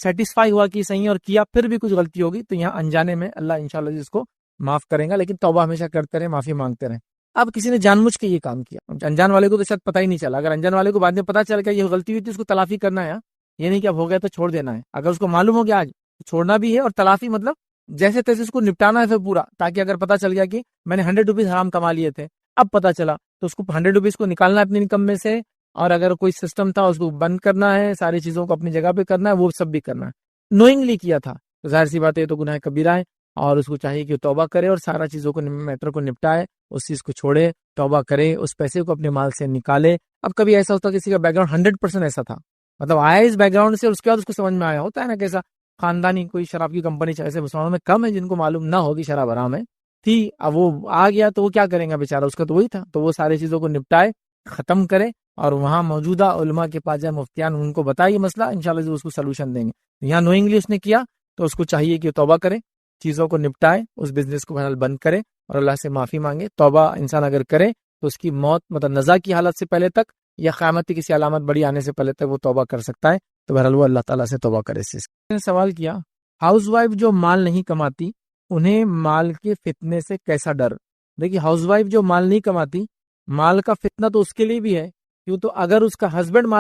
سیٹسفائی ہوا کہ صحیح اور کیا، پھر بھی کچھ غلطی ہوگی تو یہاں انجانے میں اللہ انشاءاللہ اس کو معاف کرے گا، لیکن توبہ ہمیشہ کرتے رہے، معافی مانگتے رہے۔ اب کسی نے جان بوجھ کے یہ کام کیا، انجان والے کو تو شاید پتہ ہی نہیں چلا، اگر انجان والے کو بعد میں پتہ چل گیا یہ غلطی ہوئی تھی اس کو تلافی کرنا ہے، یہ نہیں کہ اب ہو گیا تو چھوڑ دینا ہے، اگر اس کو معلوم ہو گیا آج چھوڑنا بھی ہے، اور تلافی مطلب جیسے تیسے اس کو نپٹانا ہے پھر پورا، تاکہ اگر پتہ چل گیا کہ میں نے 100 روپیز حرام کما لیے تھے، اب پتہ چلا تو اس کو 100 روپیز کو نکالنا ہے اپنی انکم میں سے، اور اگر کوئی سسٹم تھا اس کو بند کرنا ہے، ساری چیزوں کو اپنی جگہ پہ کرنا ہے، وہ سب بھی کرنا ہے۔ نوئنگلی کیا تھا تو ظاہر سی بات ہے تو گناہ کبیرہ ہے، اور اس کو چاہیے کہ توبہ کرے اور سارا چیزوں کو میٹر کو نپٹائے، اس چیز کو چھوڑے، توبہ کرے, اس پیسے کو اپنے مال سے نکالے. اب کبھی ایسا ہوتا ہے کسی کا بیک گراؤنڈ 100% ایسا تھا, مطلب آیا اس بیک گراؤنڈ سے, اس کے بعد اس کو سمجھ میں آیا, ہوتا ہے نا کیسا خاندانی کوئی شراب کی کمپنی, ایسے مسلمانوں میں کم ہے جن کو معلوم نہ ہوگی شراب حرام ہے تھی. اب وہ آ گیا تو وہ کیا کریں گا بیچارہ, اس کا تو وہی تھا. تو وہ ساری چیزوں کو نپٹائے, ختم کرے, اور وہاں موجودہ علماء کے پاس جائے, مفتیان, ان کو بتائیے مسئلہ, انشاءاللہ اس کو سلوشن دیں گے. یہاں نوئنگلی اس نے کیا تو اس کو چاہیے کہ توبہ کرے, چیزوں کو نپٹائے, اس بزنس کو بہرحال بند کرے اور اللہ سے معافی مانگے. توبہ انسان اگر کرے تو اس کی موت مطلب نزا کی حالت سے پہلے تک یا قیامت کی کسی علامت بڑی آنے سے پہلے تک وہ توبہ کر سکتا ہے. تو بہرحال وہ اللہ تعالیٰ سے توبہ کرے. اس نے سوال کیا, ہاؤس وائف جو مال نہیں کماتی انہیں مال کے فتنے سے کیسا ڈر. دیکھیے ہاؤس وائف جو مال نہیں کماتی, مال کا فتنہ تو اس کے لیے بھی ہے, کیوں تو اگر اس کا ہسبینڈ مال